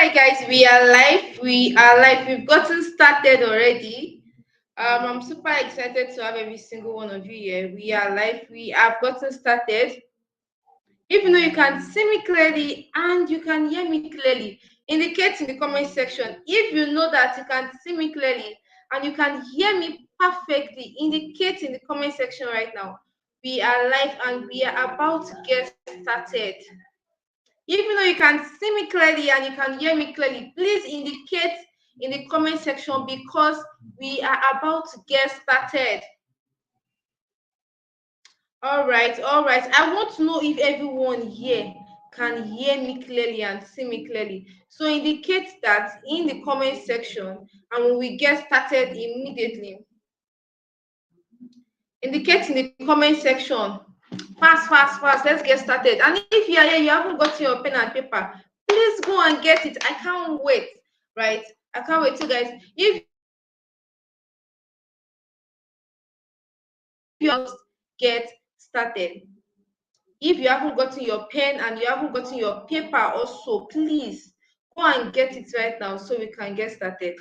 Right, guys, we are live. We are live. We've gotten started already. I'm super excited to have every single one of you here. We are live. We have gotten started. Even though you can see me clearly and you can hear me clearly, indicate in the comment section. If you know that you can see me clearly and you can hear me perfectly, indicate in the comment section right now. We are live and we are about to get started. Even though you can see me clearly and you can hear me clearly, please indicate in the comment section because we are about to get started. All right, all right. I want to know if everyone here can hear me clearly and see me clearly. So indicate that in the comment section and when we get started immediately. Indicate in the comment section. Fast, fast, fast. Let's get started. And if you are here, you haven't got your pen and paper, please go and get it. I can't wait. Right? I can't wait. So, guys, if you just get started. If you haven't gotten your pen and you haven't gotten your paper also, please go and get it right now so we can get started.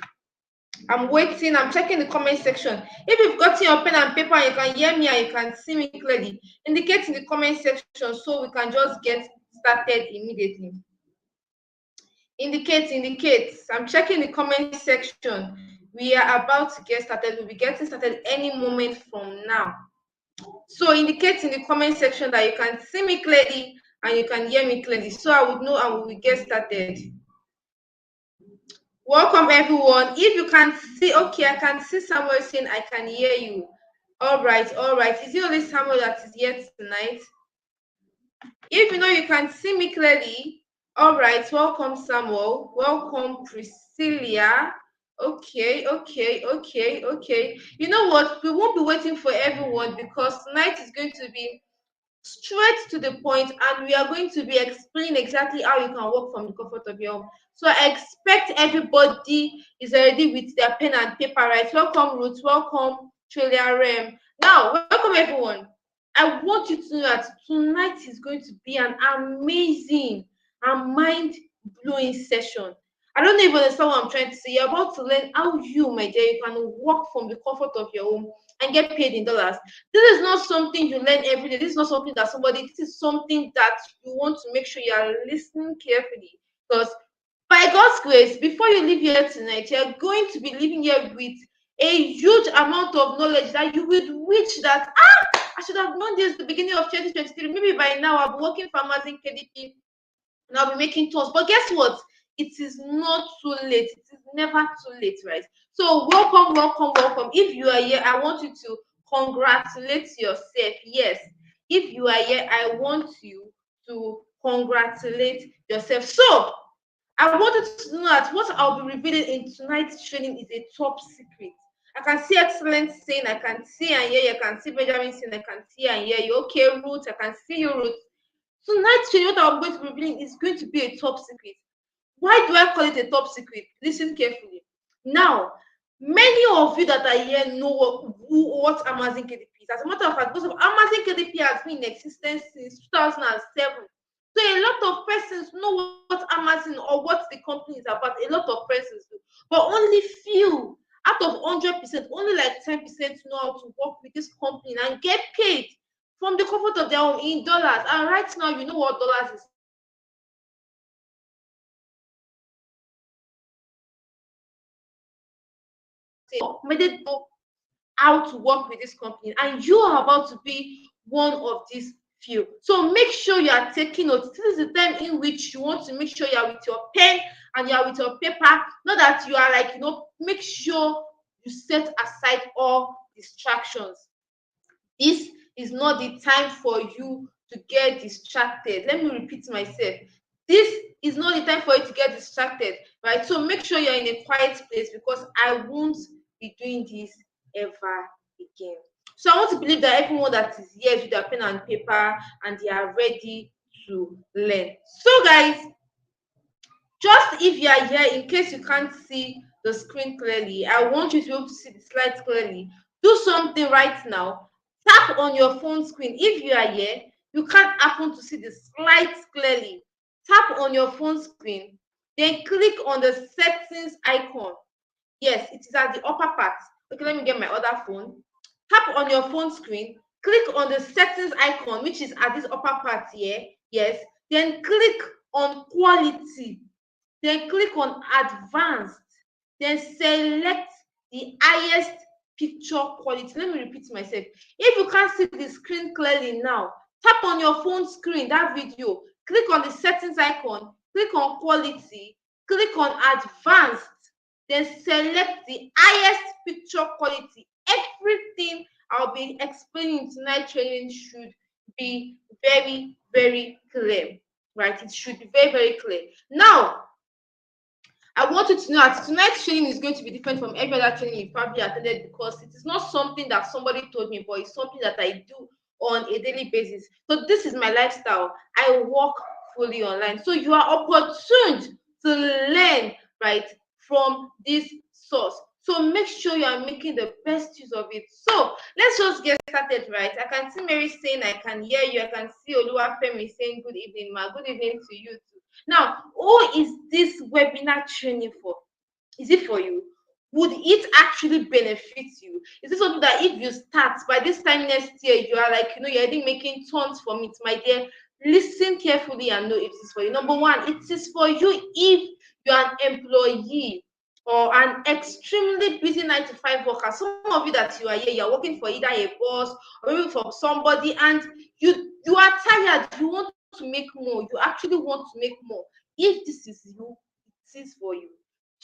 I'm waiting. I'm checking the comment section. If you've gotten your pen and paper and you can hear me and you can see me clearly, indicate in the comment section so we can just get started immediately. Indicate. I'm checking the comment section. We are about to get started. We'll be getting started any moment from now. So indicate in the comment section that you can see me clearly and you can hear me clearly so I would know and we will get started. Welcome everyone. If you can see, okay, I can see Samuel saying I can hear you. All right. Is it only Samuel that is here tonight? If you know you can see me clearly, all right. Welcome Samuel. Welcome Priscilla. Okay. You know what? We won't be waiting for everyone because tonight is going to be straight to the point and we are going to be explaining exactly how you can work from the comfort of your home. So I expect everybody is already with their pen and paper, right? Welcome Ruth, welcome Trillia Rem. Now, welcome everyone. I want you to know that tonight is going to be an amazing and mind-blowing session. I don't even understand what I'm trying to say. You're about to learn how you, my dear, you can work from the comfort of your home and get paid in dollars. This is not something you learn every day. This is not something that this is something that you want to make sure you are listening carefully. Because by God's grace, before you leave here tonight, you're going to be leaving here with a huge amount of knowledge that you would wish that, I should have known this at the beginning of 2023. Maybe by now I'll be working for Amazon KDP and I'll be making tours. But guess what? It is not too late. It is never too late, right? So welcome. If you are here, I want you to congratulate yourself. Yes. If you are here, I want you to congratulate yourself. So I wanted to know that what I'll be revealing in tonight's training is a top secret. I can see Excellence saying, I can see and hear you. I can see Benjamin saying, I can see and hear you. Okay, Ruth, I can see you, Ruth. Tonight's training, what I'm going to be revealing is going to be a top secret. Why do I call it a top secret? Listen carefully. Now, many of you that are here know what Amazon KDP is. As a matter of fact, because of Amazon KDP has been in existence since 2007. So a lot of persons know what Amazon or what the company is about. A lot of persons do, but only few out of 100%, only like 10% know how to work with this company and get paid from the comfort of their home in dollars. And right now, you know what dollars is. Made it know how to work with this company, and you are about to be one of these few. So make sure you are taking notes. This is the time in which you want to make sure you are with your pen and you are with your paper. Not that you are like, make sure you set aside all distractions. This is not the time for you to get distracted. Let me repeat myself. This is not the time for you to get distracted, right? So make sure you're in a quiet place because I won't be doing this ever again. So I want to believe that everyone that is here with their pen and paper and they are ready to learn. So guys, just if you are here, in case you can't see the screen clearly, I want you to be able to see the slides clearly. Do something right now. Tap on your phone screen. If you are here, you can't happen to see the slides clearly. Tap on your phone screen Then click on the settings icon. Yes, it is at the upper part. Okay, let me get my other phone. Tap on your phone screen, click on the settings icon, which is at this upper part here. Yes, then click on quality, then click on advanced, then select the highest picture quality. Let me repeat myself. If you can't see the screen clearly now, tap on your phone screen, that video, click on the settings icon, click on quality, click on advanced, then select the highest picture quality. Everything I'll be explaining tonight training should be very, very clear, right? It should be very, very clear. Now, I want you to know that tonight's training is going to be different from every other training you probably attended, because it is not something that somebody told me, but it's something that I do on a daily basis. So this is my lifestyle. I work fully online. So you are opportuned to learn, right, from this source. So make sure you are making the best use of it. So let's just get started, right? I can see Mary saying I can hear you. I can see Oluwafemi saying good evening, ma. Good evening to you too. Now, who is this webinar training for? Is it for you? Would it actually benefit you? Is it something that if you start by this time next year, you are like, you're already making tons from it, my dear? Listen carefully and know if it is for you. Number one, it is for you if you're an employee or an extremely busy 9 to 5 worker. Some of you that you are here, you're working for either a boss or even for somebody, and you are tired, you want to make more, you actually want to make more. If this is you, it is for you.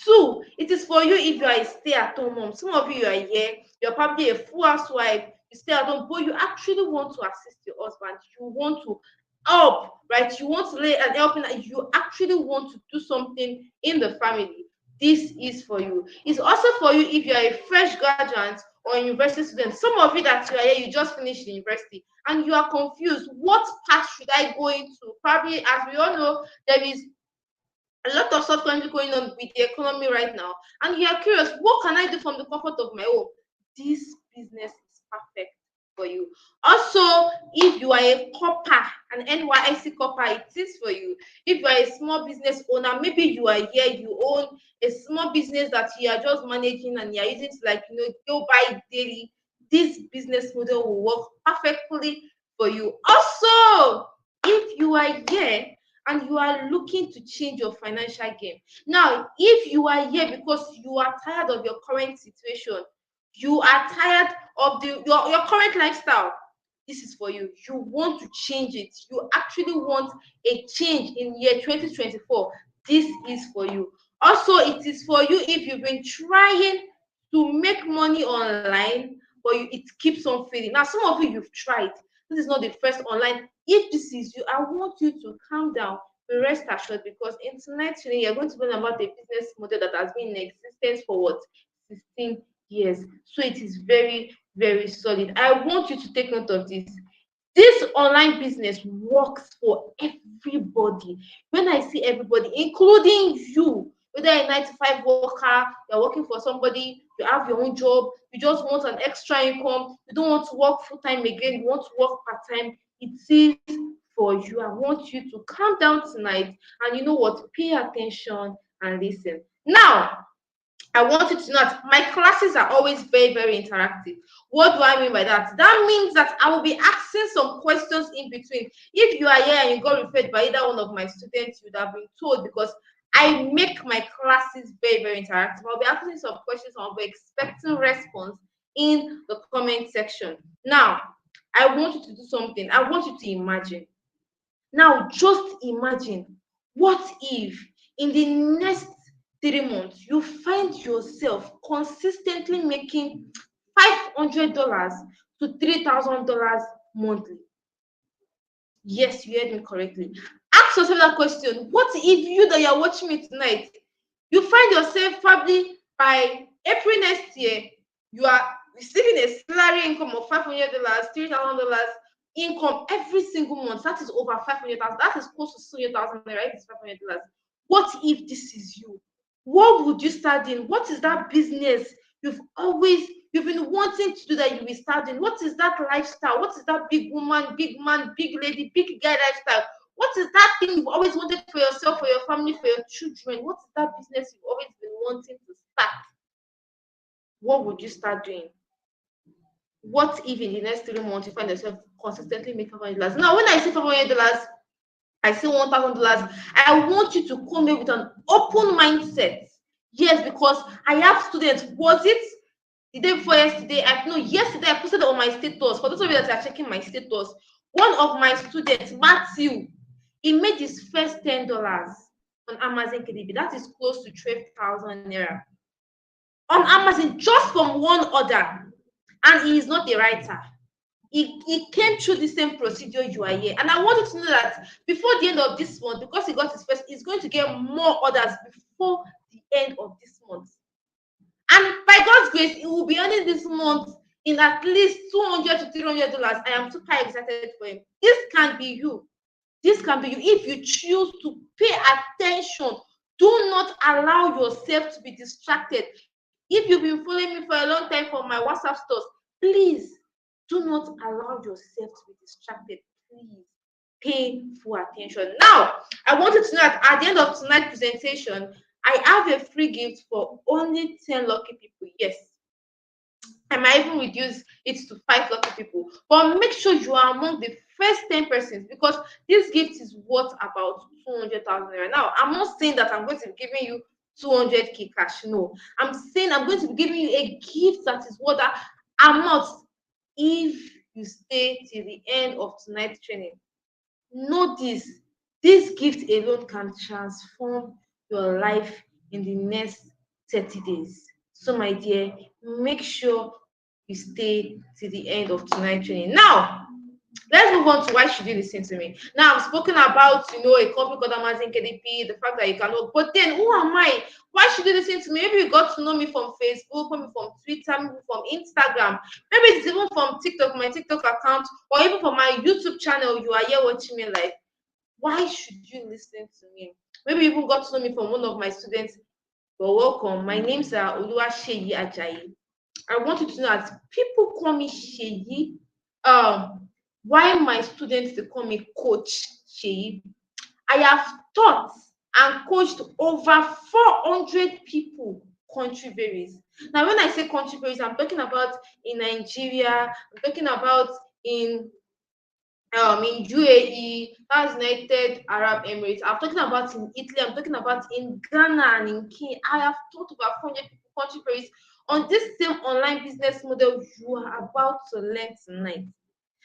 Two, it is for you if you are a stay-at-home mom. Some of you are here, you're probably a full housewife, you stay at home, but you actually want to assist your husband, you want to help, right? You want to lay an helping, you actually want to do something in the family. This is for you. It's also for you if you are a fresh graduate or a university student. Some of you that you are here, you just finished university and you are confused. What path should I go into? Probably, as we all know, there is a lot of stuff currently going on with the economy right now, and you are curious, what can I do from the comfort of my home? This business is perfect for you. Also, if you are a copper, an NYSC copper, it is for you. If you are a small business owner, maybe you are here, you own a small business that you are just managing and you are using to, like, go buy daily, this business model will work perfectly for you. Also, if you are here and you are looking to change your financial game. Now, if you are here because you are tired of your current situation, you are tired of your current lifestyle, this is for you. You want to change it. You actually want a change in year 2024. This is for you. Also, it is for you if you've been trying to make money online, but it keeps on failing. Now, some of you, you've tried. This is not the first online. If this is you, I want you to calm down, rest assured, because in tonight's training, you're going to learn about a business model that has been in existence for what, 16 years. So it is very, very solid. I want you to take note of this. This online business works for everybody. When I say everybody, including you, whether a 9 to 5 worker, you're working for somebody, you have your own job, you just want an extra income, you don't want to work full time again, you want to work part time, it is for you. I want you to calm down tonight and, you know what, pay attention and listen. Now, I want you to know that my classes are always very, very interactive. What do I mean by that? That means that I will be asking some questions in between. If you are here and you got referred by either one of my students, you would have been told, because I make my classes very, very interactive. I'll be asking some questions and I'll be expecting response in the comment section. Now, I want you to do something. I want you to imagine. Now, just imagine, what if in the next 3 months you find yourself consistently making $500 to $3,000 monthly? Yes, you heard me correctly. Ask yourself that question. What if you that you're watching me tonight, you find yourself probably by April next year, you are receiving a salary income of $500, $3,000 income every single month? That is over 500,000. That is close to 600,000, right? It's $500. What if this is you? What would you start in? What is that business you've been wanting to do that you'll be starting? What is that lifestyle? What is that big woman, big man, big lady, big guy lifestyle? What is that thing you've always wanted for yourself, for your family, for your children? What is that business you've always been wanting to start? What would you start doing? What if in the next 3 months you find yourself consistently making $500? Now, when I say $500, I say $1,000. I want you to come here with an open mindset. Yes, because I have students. Was it the day before yesterday? Yesterday I posted on my status. For those of you that are checking my status, one of my students, Matthew, he made his first $10 on Amazon KDB. That is close to 12,000 naira on Amazon just from one order. And he is not a writer. He came through the same procedure you are here. And I want you to know that before the end of this month, because he got his first, he's going to get more orders before the end of this month. And by God's grace, he will be earning this month in at least $200 to $300. I am super excited for him. This can be you. This can be you if you choose to pay attention. Do not allow yourself to be distracted. If you've been following me for a long time for my WhatsApp stores, please do not allow yourself to be distracted. Please pay full attention. Now, I want you to know that at the end of tonight's presentation, I have a free gift for only 10 lucky people. Yes, I might even reduce it to 5 lucky people. But make sure you are among the first 10 persons, because this gift is worth about 200,000 naira. Now, I'm not saying that I'm going to be giving you 200k cash. No, I'm saying I'm going to be giving you a gift that is worth that amount if you stay till the end of tonight's training. Know this gift alone can transform your life in the next 30 days. So, my dear, make sure you stay till the end of tonight's training. Now, let's move on to why should you listen to me. Now, I've spoken about, a company called Amazon KDP, the fact that you can work. But then, who am I? Why should you listen to me? Maybe you got to know me from Facebook, maybe from Twitter, maybe from Instagram. Maybe it's even from TikTok, my TikTok account, or even from my YouTube channel. You are here watching me live. Why should you listen to me? Maybe you even got to know me from one of my students. Well, welcome. My name's Oluwaseyi Ajayi. I want you to know that people call me Sheyi. Why my students they call me Coach Sheyi? I have taught and coached over 400 people country varies. Now, when I say country varies, I'm talking about in Nigeria, I'm talking about in UAE, that's United Arab Emirates. I'm talking about in Italy. I'm talking about in Ghana and in Kenya. I have taught over 400 people country varies on this same online business model you are about to learn tonight.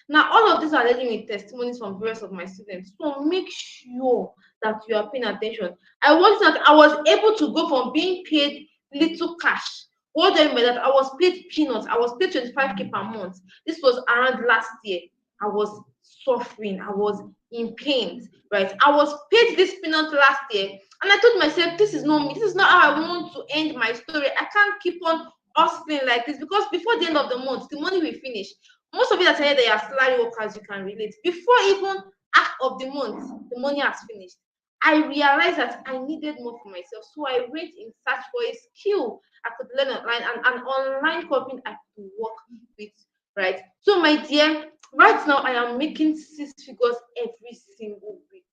Now, all of these are leading with testimonies from various of my students. So make sure that you are paying attention. I was able to go from being paid little cash. What do I mean by that? I was paid peanuts. I was paid 25k per month. This was around last year. I was suffering. I was in pain, right? I was paid this peanut last year. And I told myself, this is not me. This is not how I want to end my story. I can't keep on hustling like this, because before the end of the month, the money will finish. Most of you that are here, they are salary workers, you can relate. Before even half of the month, the money has finished. I realized that I needed more for myself. So I went in search for a skill I could learn online, and an online company I could work with, right? So, my dear, right now I am making 6 figures every single week.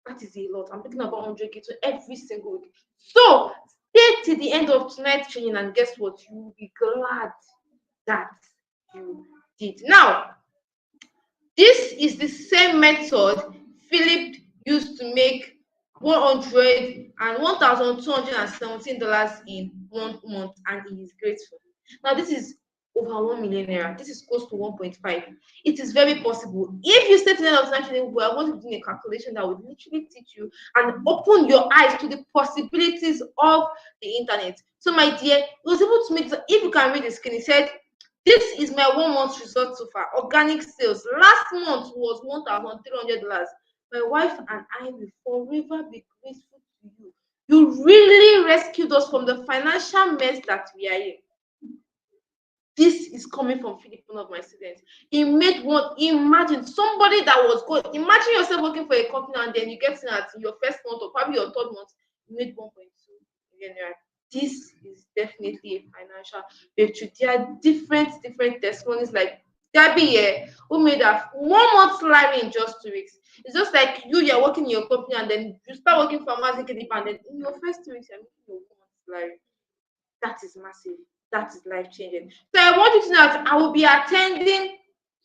That is a lot. I'm talking about 100k to every single week. So, stay till the end of tonight's training, and guess what? You will be glad that you did. Now, this is the same method Philip used to make $100 and $1,217 in 1 month, and he is grateful. Now, this is over 1 million naira. This is close to 1.5. It is very possible. If you stay to the end of the training, we are going to do a calculation that would literally teach you and open your eyes to the possibilities of the internet. So, my dear, he was able to make, if you can read the screen, he said, this is my 1 month result so far. Organic sales last month was $1,300. My wife and I will forever be grateful to you. You really rescued us from the financial mess that we are in. This is coming from Philip, one of my students. He made one. Imagine somebody that was good. Imagine yourself working for a company and then you get in at your first month or probably your third month, you made 1.2 million naira. This is definitely a financial breakthrough. There are different testimonies like Gabby, yeah, who made a 1 month salary in just 2 weeks. It's just like you're working in your company and then you start working for Amazon KDP and then in your first 2 weeks you're making your 1 month salary. That is massive. That is life changing. So I want you to know that I will be attending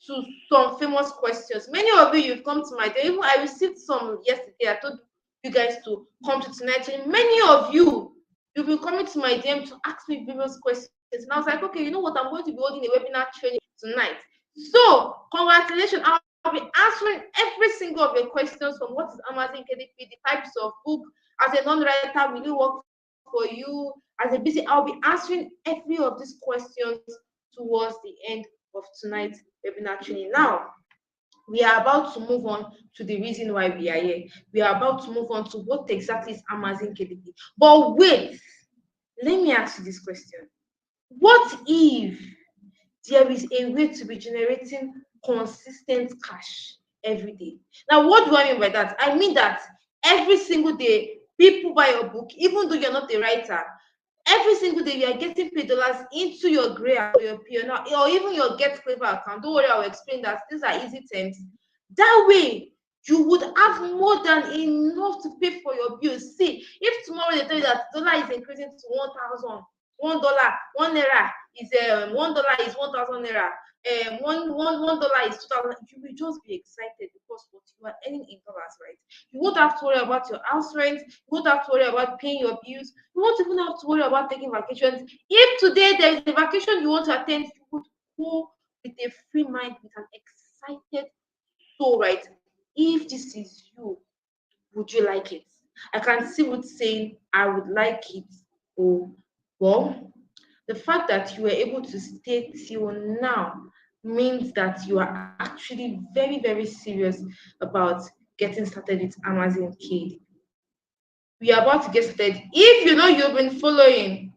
to some famous questions. Many of you, you've come to my day. Even I received some yesterday. I told you guys to come to tonight. And many of you, you've been coming to my DM to ask me various questions. And I was like, okay, you know what? I'm going to be holding a webinar training tonight. So congratulations. I'll be answering every single of your questions from what is Amazon KDP, the types of book. As a non-writer, will it work for you? As a busy, I'll be answering every of these questions towards the end of tonight's webinar training. Now, we are about to move on to the reason why we are here. We are about to move on to what exactly is Amazon KDP. But wait, let me ask you this question. What if there is a way to be generating consistent cash every day? Now, what do I mean by that? I mean that every single day, people buy your book, even though you're not a writer. Every single day, you are getting paid dollars into your Gray or your P&L or even your Get Clever account. Don't worry, I will explain that. These are easy terms. That way, you would have more than enough to pay for your bills. See, if tomorrow they tell you that dollar is increasing to 1,000, $1, $1 is $1 is 1,000 naira, $1 is 2,000. You will just be excited because what you are earning in dollars, right? You won't have to worry about your house rent. You won't have to worry about paying your bills. You won't even have to worry about taking vacations. If today there is a vacation you want to attend, you would go with a free mind, with an excited soul, right? If this is you, would you like it? I can see Ruth saying, I would like it. Oh, well, the fact that you were able to stay till now means that you are actually very, very serious about getting started with Amazon KDP. We are about to get started. If you know you've been following,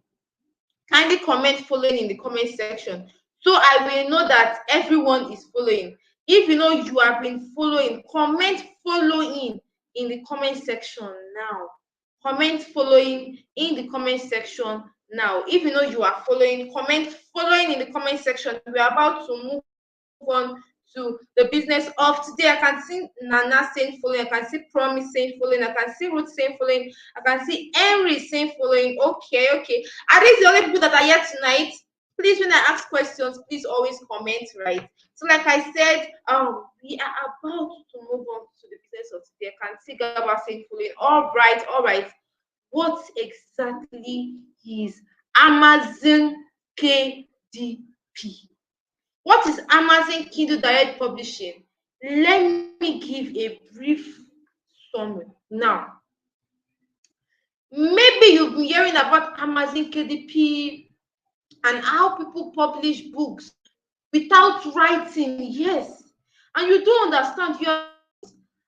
kindly comment following in the comment section so I will know that everyone is following. If you know you have been following, comment following in the comment section now. Comment following in the comment section now. If you know you are following, comment following in the comment section. We are about to move on to the business of today. I can see Nana saying following, I can see Promise saying following, I can see Ruth saying following, I can see Henry saying following. Okay. Are these the only people that are here tonight? Please, when I ask questions, please always comment, right? So, like I said, we are about to move on to the business of today. I can see Gaba saying following. All right. What exactly is Amazon KDP? What is Amazon Kindle Direct Publishing? Let me give a brief summary. Now, maybe you've been hearing about Amazon KDP and how people publish books without writing. Yes. And you don't understand.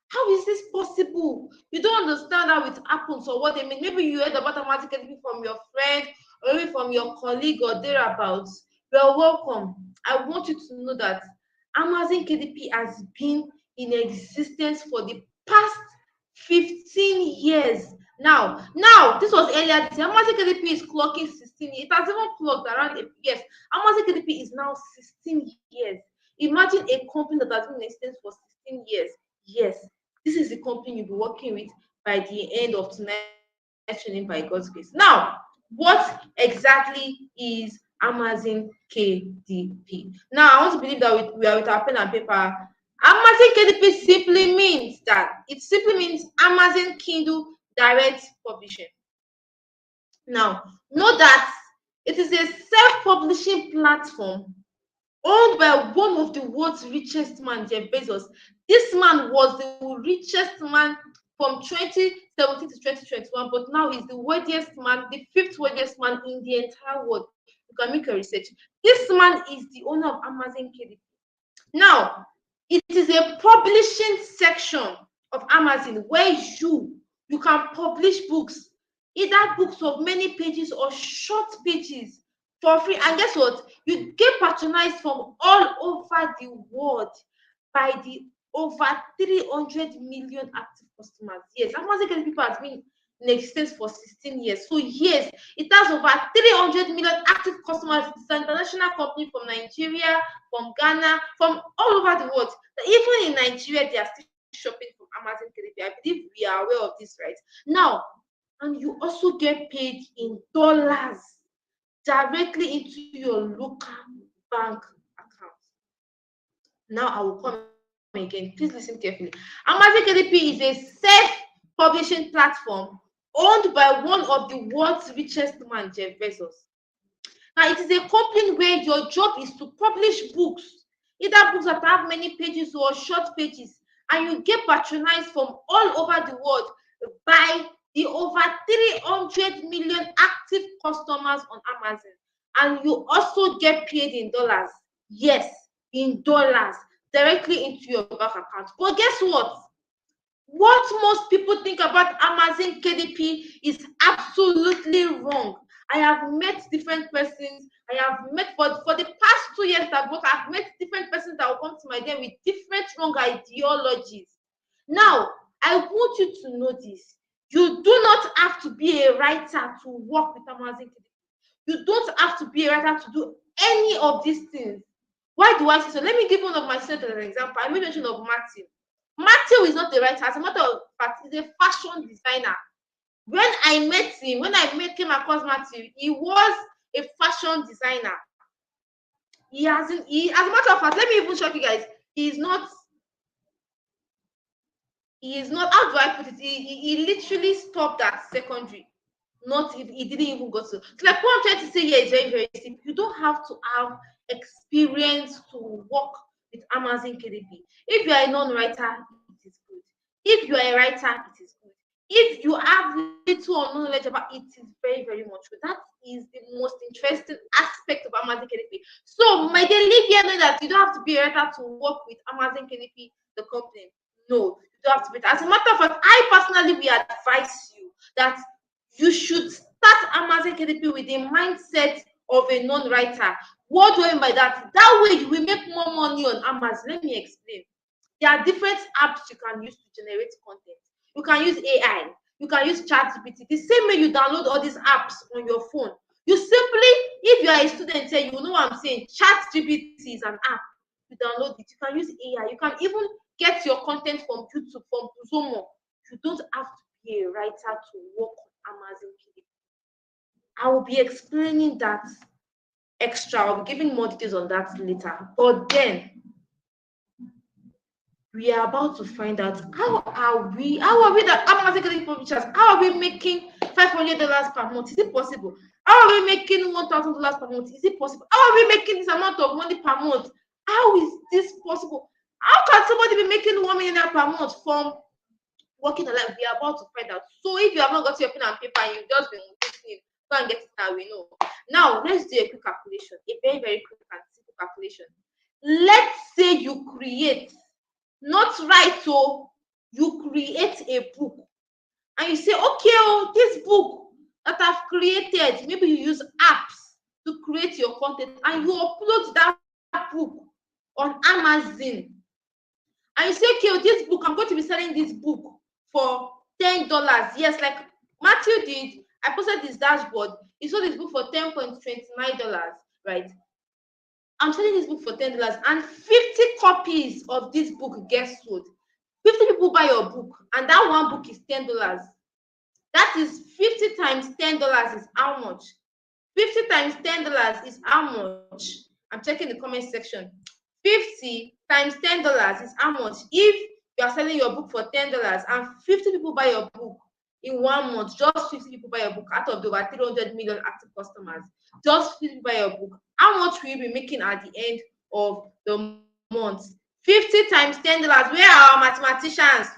How is this possible? You don't understand how it happens or what they mean. Maybe you heard about Amazon KDP from your friend or maybe from your colleague or thereabouts. Well, welcome. I want you to know that Amazon KDP has been in existence for the past 15 years. Now, this was earlier this year. Amazon KDP is clocking 16 years. It has even clocked around yes. Amazon KDP is now 16 years. Imagine a company that has been in existence for 16 years. Yes, this is the company you'll be working with by the end of tonight's training by God's grace. Now, what exactly is Amazon KDP? Now, I want to believe that we are with our pen and paper. Amazon KDP simply means Amazon Kindle Direct Publishing. Now, know that it is a self-publishing platform owned by one of the world's richest man, Jeff Bezos. This man was the richest man from 2017 to 2021, but now he's the wealthiest man, the fifth wealthiest man in the entire world. You can make a research. This man is the owner of Amazon KDP. Now, it is a publishing section of Amazon where you can publish books, either books of many pages or short pages for free. And guess what? You get patronized from all over the world by the over 300 million active customers. Yes, Amazon KDP has been in existence for 16 years. So yes, it has over 300 million active customers. It's an international company from Nigeria, from Ghana, from all over the world. Even in Nigeria, they are still shopping from Amazon KDP. I believe we are aware of this, right? Now, and you also get paid in dollars directly into your local bank account. Now I will come again. Please listen carefully. Amazon KDP is a self-publishing platform owned by one of the world's richest man, Jeff Bezos. Now, it is a company where your job is to publish books, either books that have many pages or short pages, and you get patronized from all over the world by the over 300 million active customers on Amazon. And you also get paid in dollars. Yes, in dollars, directly into your bank account. But guess what? What most people think about Amazon KDP is absolutely wrong. I have met different persons. I have met for the past 2 years that I've met different persons that will come to my den with different wrong ideologies. Now, I want you to know this. You do not have to be a writer to work with Amazon KDP. You don't have to be a writer to do any of these things. Why do I say so? Let me give one of my students as an example. I made mention of Matthew. Matthew is not a writer. As a matter of fact, he's a fashion designer. When I met him, came across Matthew, he was a fashion designer. As a matter of fact, let me even show you guys. He is not, how do I put it? He literally stopped at secondary. He didn't even go to. So like what I'm trying to say here is very, very simple. You don't have to have experience to work with Amazon KDP. If you are a non-writer, it is good. If you are a writer, it is good. If you have little or no knowledge about it, is very, very much good. That is the most interesting aspect of Amazon KDP. So my daily here know that you don't have to be a writer to work with Amazon KDP, the company. No, you don't have to be. As a matter of fact, I personally will advise you that you should start Amazon KDP with the mindset of a non-writer. What do I mean by that? That way you will make more money on Amazon. Let me explain. There are different apps you can use to generate content. You can use AI. You can use ChatGPT. The same way you download all these apps on your phone. You simply, if you are a student here, you know what I'm saying. ChatGPT is an app. You download it. You can use AI. You can even get your content from YouTube, from Zomo. You don't have to be a writer to work on Amazon KDP. I will be explaining that extra. I'll be giving more details on that later. But then we are about to find out how are we the Amazon KDP publishers? How are we making $500 per month? Is it possible? How are we making $1,000 per month? Is it possible? How are we making this amount of money per month? How is this possible? How can somebody be making $1 million per month from working a life? We are about to find out. So if you have not got your pen and paper and you've just been listening, go and get it now. We know. Now let's do a quick calculation, a very, very quick and simple calculation. Let's say you create, not write, so you create a book and you say, okay, this book that I've created, maybe you use apps to create your content and you upload that book on Amazon. And you say, okay, this book, I'm going to be selling this book for $10. Yes, like Matthew did. I posted this dashboard. He sold this book for $10.29, right? I'm selling this book for $10 and 50 copies of this book get sold. 50 people buy your book and that one book is $10. That is 50 times $10 is how much? 50 times $10 is how much? I'm checking the comment section. 50 times $10 is how much? If you are selling your book for $10 and 50 people buy your book in 1 month, just 50 people buy your book out of the over 300 million active customers, just 50 people buy your book, how much will you be making at the end of the month? 50 times $10. Where are our mathematicians?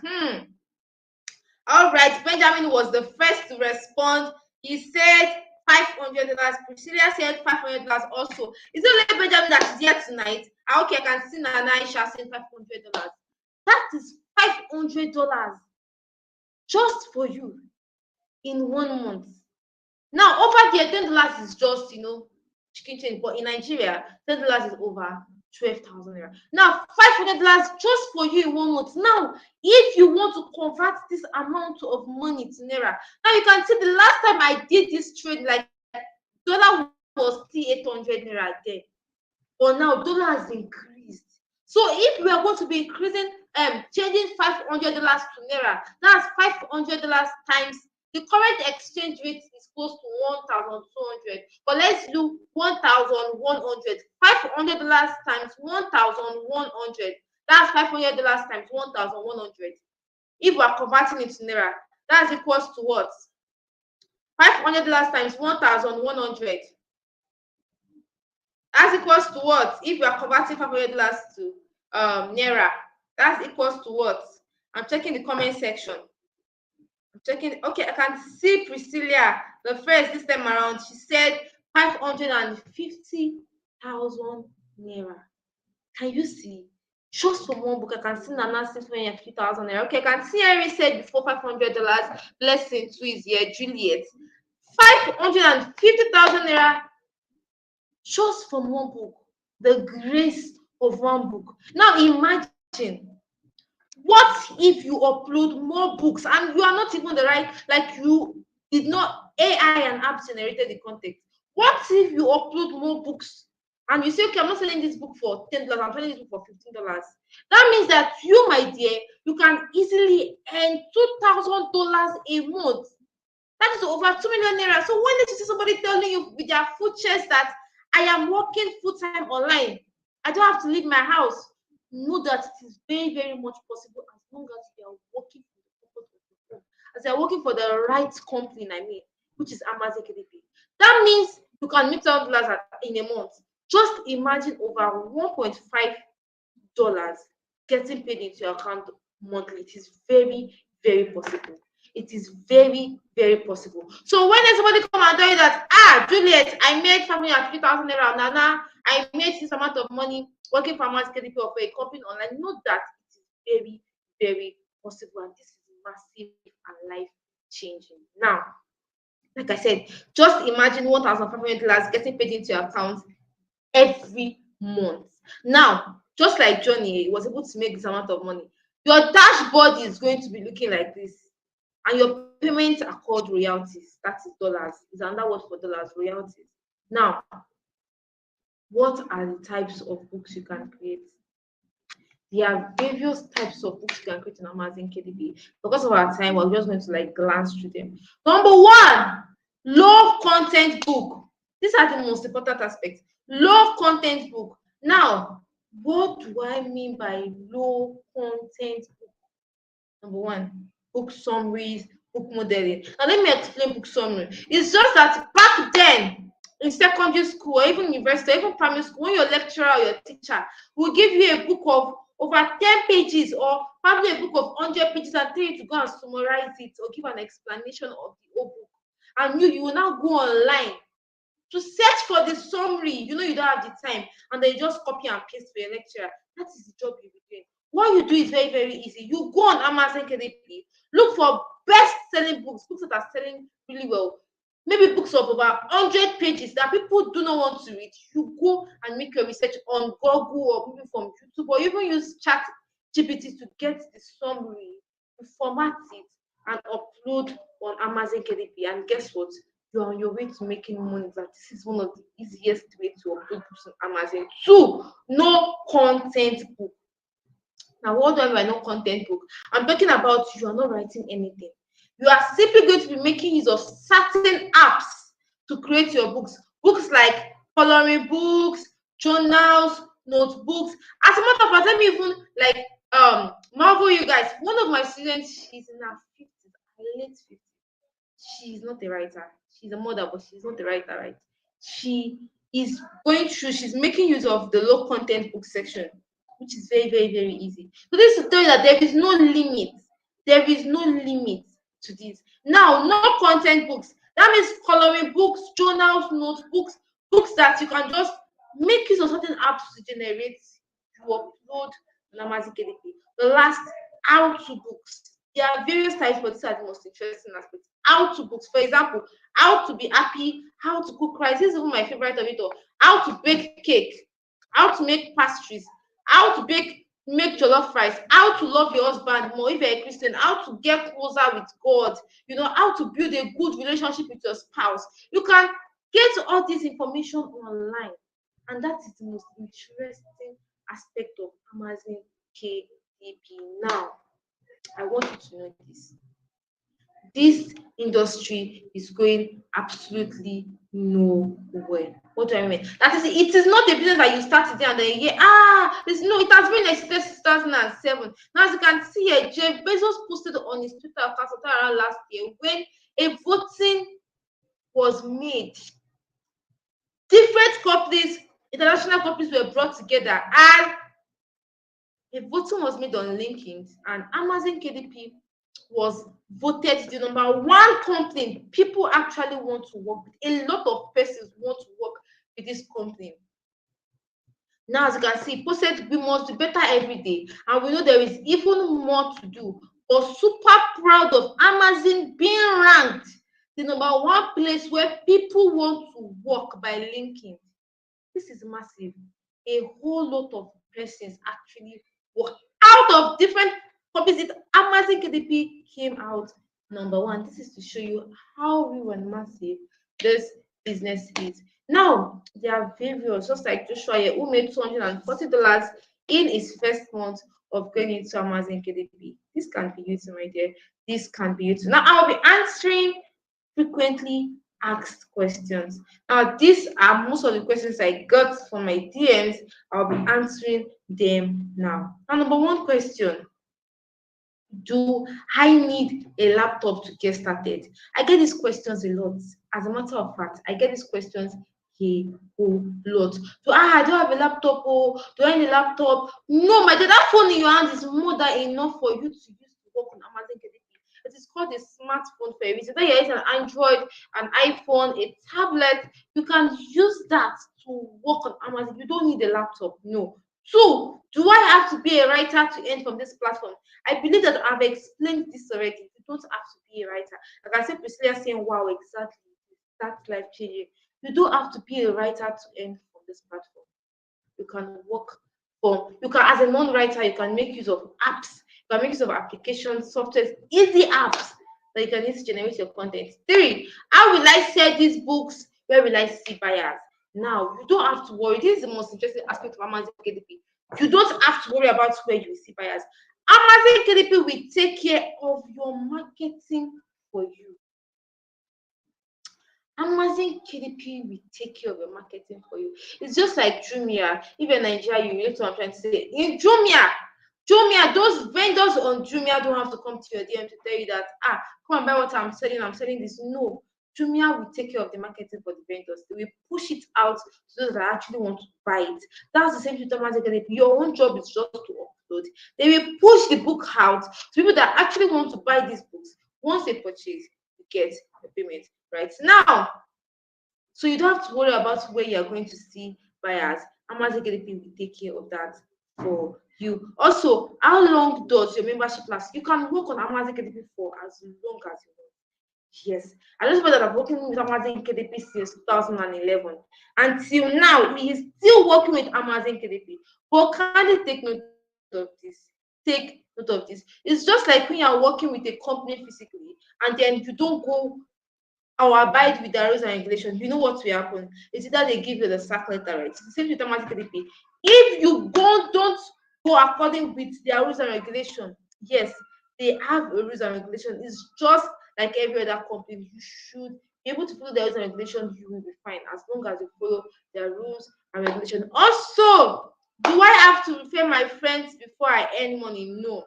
All right, Benjamin was the first to respond. He said $500. Priscilla said $500 also. Is it only Benjamin that is here tonight? Okay, I can see Nana Aisha saying $500. That is $500 just for you in 1 month. Now, over there, $10 is just, chicken change. But in Nigeria, $10 is over 12,000 naira. Now, $500 just for you in 1 month. Now, if you want to convert this amount of money to naira, now you can see the last time I did this trade, like dollar was still 800 naira then, but now dollar has increased. So if we are going to be increasing, changing $500 to naira, that's $500 times the current exchange rate is close to 1,200. But let's do 1,100. $500 times 1,100. That's $500 times 1,100. If we are converting it to naira, that's equals to what? $500 times 1,100. That's equals to what? If you are converting $500 to naira, that's equals to what? I'm checking the comment section. I'm checking. Okay, I can see Priscilla the first this time around. She said 550,000 naira. Can you see? Just from one book, I can see Nana 650,000 naira. Okay, I can see Harry said before $500. Blessing too is here. Juliet, 550,000 naira just from one book. The grace of one book. Now imagine, what if you upload more books and you are not even the right, like you did not, AI and apps generated the content. What if you upload more books and you say, okay, I'm not selling this book for $10, I'm selling this book for $15? That means that you, my dear, you can easily earn $2,000 a month. That is over 2 million naira. So when you see somebody telling you with their full chest that I am working full-time online, I don't have to leave my house, know that it is very, very much possible as long as you are working for the purpose of your home, as you are working for the right company, I mean, which is Amazon KDP. That means you can make $1,000 in a month. Just imagine over $1.5 getting paid into your account monthly. It is very, very possible. It is very, very possible. So when somebody come and tell you that, Juliet, I made $550,000 naira, Nana, I made this amount of money working for Amazon KDP or for a company online, know that it is very, very possible, and this is massive and life changing. Now, like I said, just imagine $1,500 getting paid into your account every month. Now, just like Johnny was able to make this amount of money, your dashboard is going to be looking like this, and your payments are called royalties. That is dollars. Is another word for dollars, royalties. Now, what are the types of books you can create? There are various types of books you can create in Amazon KDP. Because of our time, we're just going to like glance through them. Number one, low content book. These are the most important aspects. Low content book. Now, what do I mean by low content book? Number one, book summaries, book modeling. Now, let me explain book summary. It's just that back then, in secondary school or even university or even primary school, when your lecturer or your teacher will give you a book of over 10 pages or probably a book of 100 pages and tell you to go and summarize it or give an explanation of the whole book, and you will now go online to search for the summary. You know you don't have the time, and then you just copy and paste for your lecturer. That is the job you'll be doing. What you do is very, very easy. You go on Amazon KDP, look for best-selling books, books that are selling really well. Maybe books of over 100 pages that people do not want to read. You go and make your research on Google or maybe from YouTube, or even use Chat GPT to get the summary, to format it, and upload on Amazon KDP. And guess what? You're on your way to making money. That this is one of the easiest way to upload books on Amazon. Two, no content book. Now, what do I mean by no content book? I'm talking about you are not writing anything. You are simply going to be making use of certain apps to create your books. Books like coloring books, journals, notebooks. As a matter of fact, let me even like marvel you guys. One of my students, she's in her 50s, late 50s. She's not a writer. She's a mother, but she's not a writer, right? She is going through, she's making use of the low content book section, which is very, very, very easy. So this is to tell you that there is no limit. There is no limit to this. Now, no content books. That means coloring books, journals, notebooks, books that you can just make use of certain apps to generate, to upload on Amazon KDP. The last, how-to books. There are various types, but these are the most interesting aspects. How-to books, for example, how to be happy, how to cook rice. This is one of my favorite of it all. How to bake cake. how to make pastries, how to make jollof rice, how to love your husband more if you're a Christian, how to get closer with God, how to build a good relationship with your spouse. You can get all this information online, and that is the most interesting aspect of Amazon KDP. Now, I want you to know this industry is going absolutely nowhere. What do I mean? That is, it is not a business that you start today and then it has been existed since 2007. Now, as you can see here, Jeff Bezos posted on his Twitter account around last year when a voting was made. Different companies, international companies were brought together, and a voting was made on LinkedIn, and Amazon KDP was voted the number one company people actually want to work with. A lot of persons want to work with this company. Now, as you can see, posted we must do better every day, and we know there is even more to do. But super proud of Amazon being ranked the number one place where people want to work by LinkedIn. This is massive. A whole lot of persons actually work out of different companies. Amazon KDP came out number one. This is to show you how real and massive this business is. Now, there are various, just like Joshua here, who made $240 in his first month of going into Amazon KDP. This can be used, my dear. This can be used. Now, I'll be answering frequently asked questions. Now, these are most of the questions I got from my DMs. I'll be answering them now. Now, number one question: do I need a laptop to get started? I get these questions a lot. As a matter of fact, I get these questions a whole lot. Do I have a laptop? Oh, do I need a laptop? No, my dear, that phone in your hand is more than enough for you to use to work on Amazon KDP. It is called a smartphone for a reason. Whether you're an Android, an iPhone, a tablet, you can use that to work on Amazon. You don't need a laptop. No. Two, do I have to be a writer to earn from this platform? I believe that I've explained this already. You don't have to be a writer. Like I said, Priscilla saying, wow, exactly. That's life changing. You don't have to be a writer to earn from this platform. You can work as a non-writer, you can make use of apps, you can make use of applications, software, easy apps that you can use to generate your content. Three, how will I sell these books? Where will I see buyers? Now, you don't have to worry. This is the most interesting aspect of Amazon KDP. You don't have to worry about where you will see buyers. Amazon KDP will take care of your marketing for you. Amazon KDP will take care of your marketing for you. It's just like Jumia. If you're in Nigeria, you relate to what I'm trying to say. In Jumia, those vendors on Jumia don't have to come to your DM to tell you that, come and buy what I'm selling this. No. Jumia will take care of the marketing for the vendors. They will push it out to those that actually want to buy it. That's the same with Amazon KDP. Your own job is just to upload. They will push the book out to people that actually want to buy these books. Once they purchase, you get the payment. Right now, so you don't have to worry about where you're going to see buyers. Amazon KDP will take care of that for you. Also, how long does your membership last? You can work on Amazon KDP for as long as you want. Yes, I just know that I'm working with Amazon KDP since 2011. Until now, he is still working with Amazon KDP. But can you take note of this? Take note of this. It's just like when you're working with a company physically and then you don't go or abide with the rules and regulations. You know what will happen? It's either they give you the sack letter, right? It's the same with Amazon KDP. If you don't go according with their rules and regulations, yes, they have a rules and regulations. It's just like every other company. You should be able to follow their rules and regulations. You will be fine as long as you follow their rules and regulations. Also, do I have to refer my friends before I earn money? No.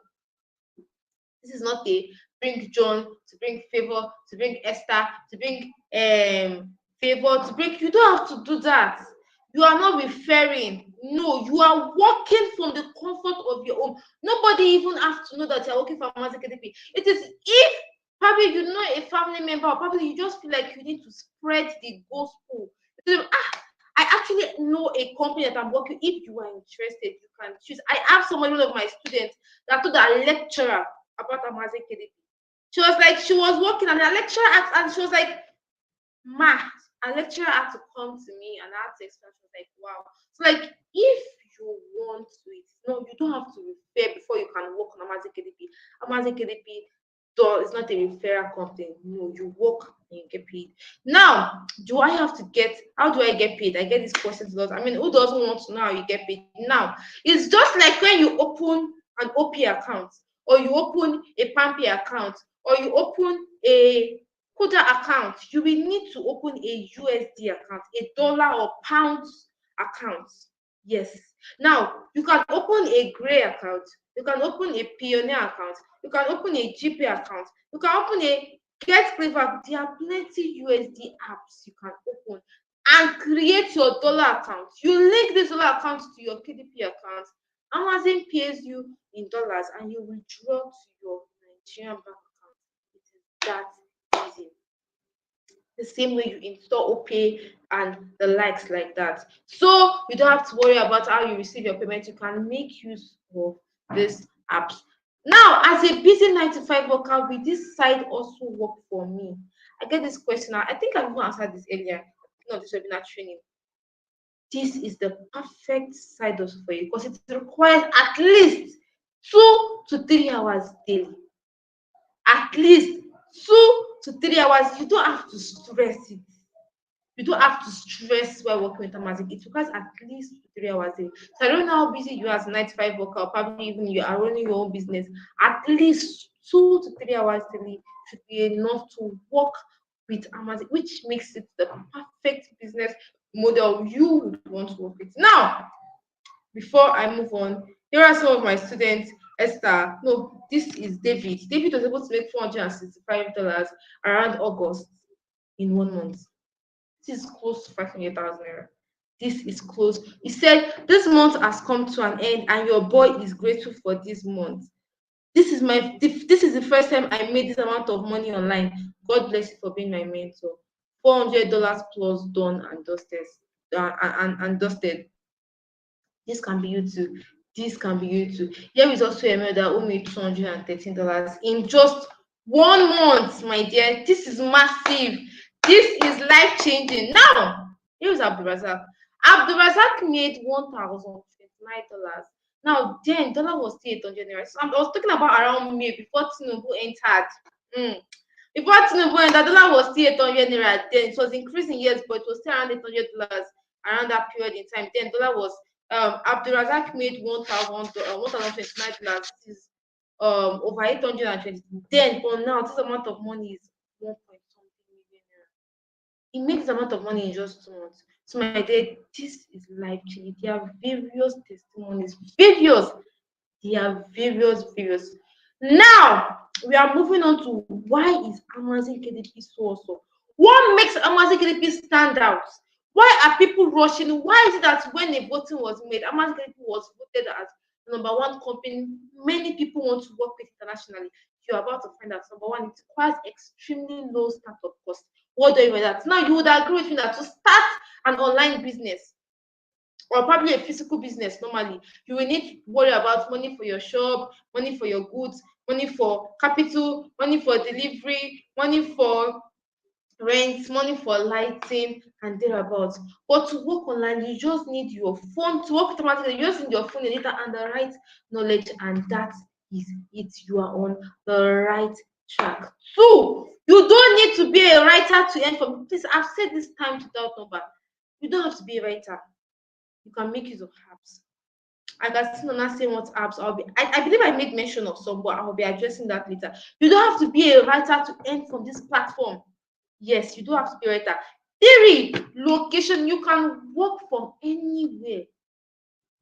This is not a bring John, to bring Favor, to bring Esther, to bring Favor, to bring. You don't have to do that. You are not referring. No, you are working from the comfort of your home. Nobody even has to know that you're working for Amazon KDP. It is if probably you know a family member, or probably you just feel like you need to spread the gospel. I actually know a company that I'm working. If you are interested, you can choose. I have someone, one of my students, that told a lecturer about Amazon KDP. She was working, and her lecturer asked, and she was like, Ma, a lecturer had to come to me and I had to explain. She was like, wow. So like if you want to it, no, you don't have to refer before you can work on Amazon KDP. Amazon KDP it's not a referral company. No, you work and you get paid. Now, do I have to get how do I get paid? I get this question a lot. I mean, who doesn't want to know how you get paid? Now, it's just like when you open an OP account, or you open a PAMPI account, or you open a Kuda account. You will need to open a USD account, a dollar or pounds account. Yes. Now, you can open a gray account, you can open a pioneer account, you can open a GP account, you can open a Get Clever. There are plenty USD apps you can open and create your dollar account. You link this dollar account to your KDP account. Amazon pays you in dollars and you withdraw to your Nigerian bank account. It is that easy. The same way you install OPay and the likes like that. So you don't have to worry about how you receive your payment. You can make use of these apps. Now, as a busy 9 to 5 worker, will this side also work for me? I get this question. I think I've even answered this earlier. No, this webinar training. This is the perfect side hustle for you because it requires at least 2 to 3 hours daily. At least 2 to 3 hours. You don't have to stress it. You don't have to stress while working with Amazon. It requires at least 3 hours daily. So I don't know how busy you are as a 9 to 5 worker, or probably even you are running your own business. At least 2 to 3 hours daily should be enough to work with Amazon, which makes it the perfect business model you would want to work with. Now, before I move on, here are some of my students. Esther, no, this is David. David was able to make $465 around August in 1 month. This is close to 500,000 naira. This is close. He said, this month has come to an end and your boy is grateful for this month. This is the first time I made this amount of money online. God bless you for being my mentor. $400 plus done and dusted. And dusted. This can be you too. This can be you too. Here is also a mother who made $213 in just 1 month, my dear. This is massive. This is life changing. Now, here's Abdulrazak. Abdulrazak made $1,029. Now, then dollar was still 800 naira. So I was talking about around May before Tinubu entered. Before Tinubu entered, dollar was still 800 naira. Then it was increasing, yes, but it was still around $800 around that period in time. Then dollar was Abdulrazak made $1,029. This is over 820. Then for now, this amount of money is 1 point something million naira. He made this amount of money in just 2 months. So my dear, this is life changing. There are various testimonies. There are various. Now we are moving on to why is Amazon KDP so awesome? What makes Amazon KDP stand out? Why are people rushing? Why is it that when a voting was made, Amazon KDP was voted as the #1 company many people want to work with internationally? You're about to find out. #1, it requires extremely low startup cost. What do you mean that? Now you would agree with me that to start an online business or probably a physical business normally, you will need to worry about money for your shop, money for your goods, money for capital, money for delivery, money for rent, money for lighting, and thereabouts. But to work online, you just need your phone to work automatically. You just need your phone, your data, and the right knowledge, and that is it. You are on the right track. So you don't need to be a writer to earn from. Please, I've said this time without number. You don't have to be a writer. You can make use of apps. I can still not say what apps I believe I made mention of some, but I'll be addressing that later. You don't have to be a writer to earn from this platform. Yes, you don't have to be a writer. Theory, location, you can work from anywhere.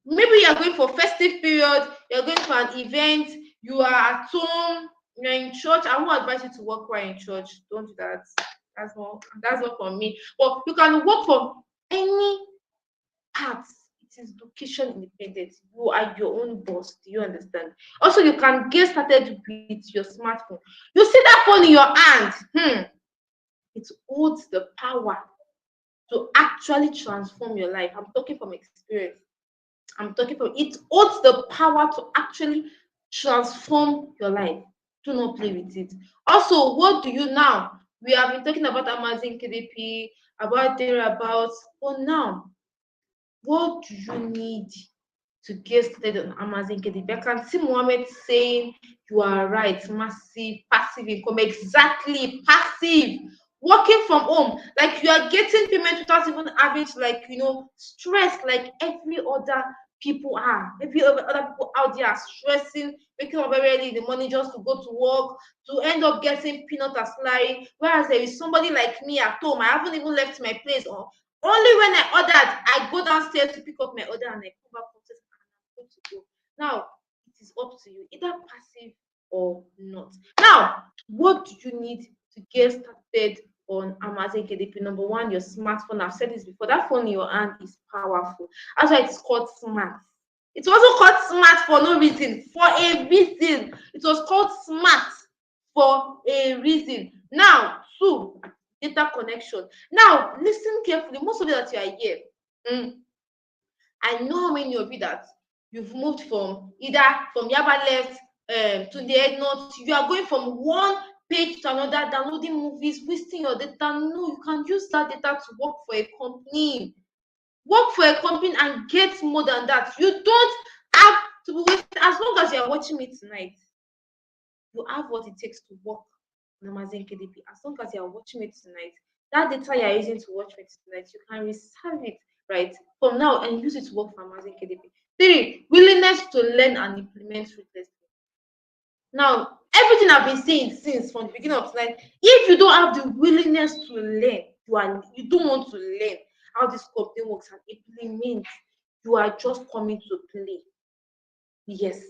Maybe you're going for festive period, you're going for an event, you are at home, you're in church. I won't advise you to work while in church. Don't do that. That's not for me. But you can work from any part. It is location independent. You are your own boss. Do you understand? Also, you can get started with your smartphone. You see that phone in your hand. It holds the power to actually transform your life. I'm talking from experience. It holds the power to actually transform your life. Do not play with it. Also, what do you now? We have been talking about Amazon KDP, about thereabouts. But now, what do you need to get started on Amazon KDP? I can see Mohammed saying you are right, massive passive income, exactly passive. Working from home, like you are getting payment without even having to, like, stress like every other people are. Every other people out there are stressing, waking up very early in the morning just to go to work, to end up getting peanut as salary. Whereas there is somebody like me at home, I haven't even left my place, or only when I ordered, I go downstairs to pick up my order and I come back upstairs and I'm good to go. Now, it is up to you, either passive or not. Now, what do you need to get started on Amazon KDP? Number one, your smartphone. I've said this before. That phone in your hand is powerful. That's why it's called smart. It's also called smart for no reason. For a reason. It was called smart for a reason. Now, two, data connection. Now, listen carefully. Most of you that you are here, I know how many of you that you've moved from either from Yaba left to the head north. You are going from one page to another, downloading movies, wasting your data. No, you can use that data to work for a company. Work for a company and get more than that. You don't have to be wasting. As long as you are watching me tonight, you have what it takes to work on Amazon KDP. As long as you are watching me tonight, that data you are using to watch me tonight, you can reserve it right from now and use it to work for Amazon KDP. Three, willingness to learn and implement ruthlessly. Now, everything I've been saying since from the beginning of tonight, if you don't have the willingness to learn, you don't want to learn how this company works and implement, you are just coming to play. Yes,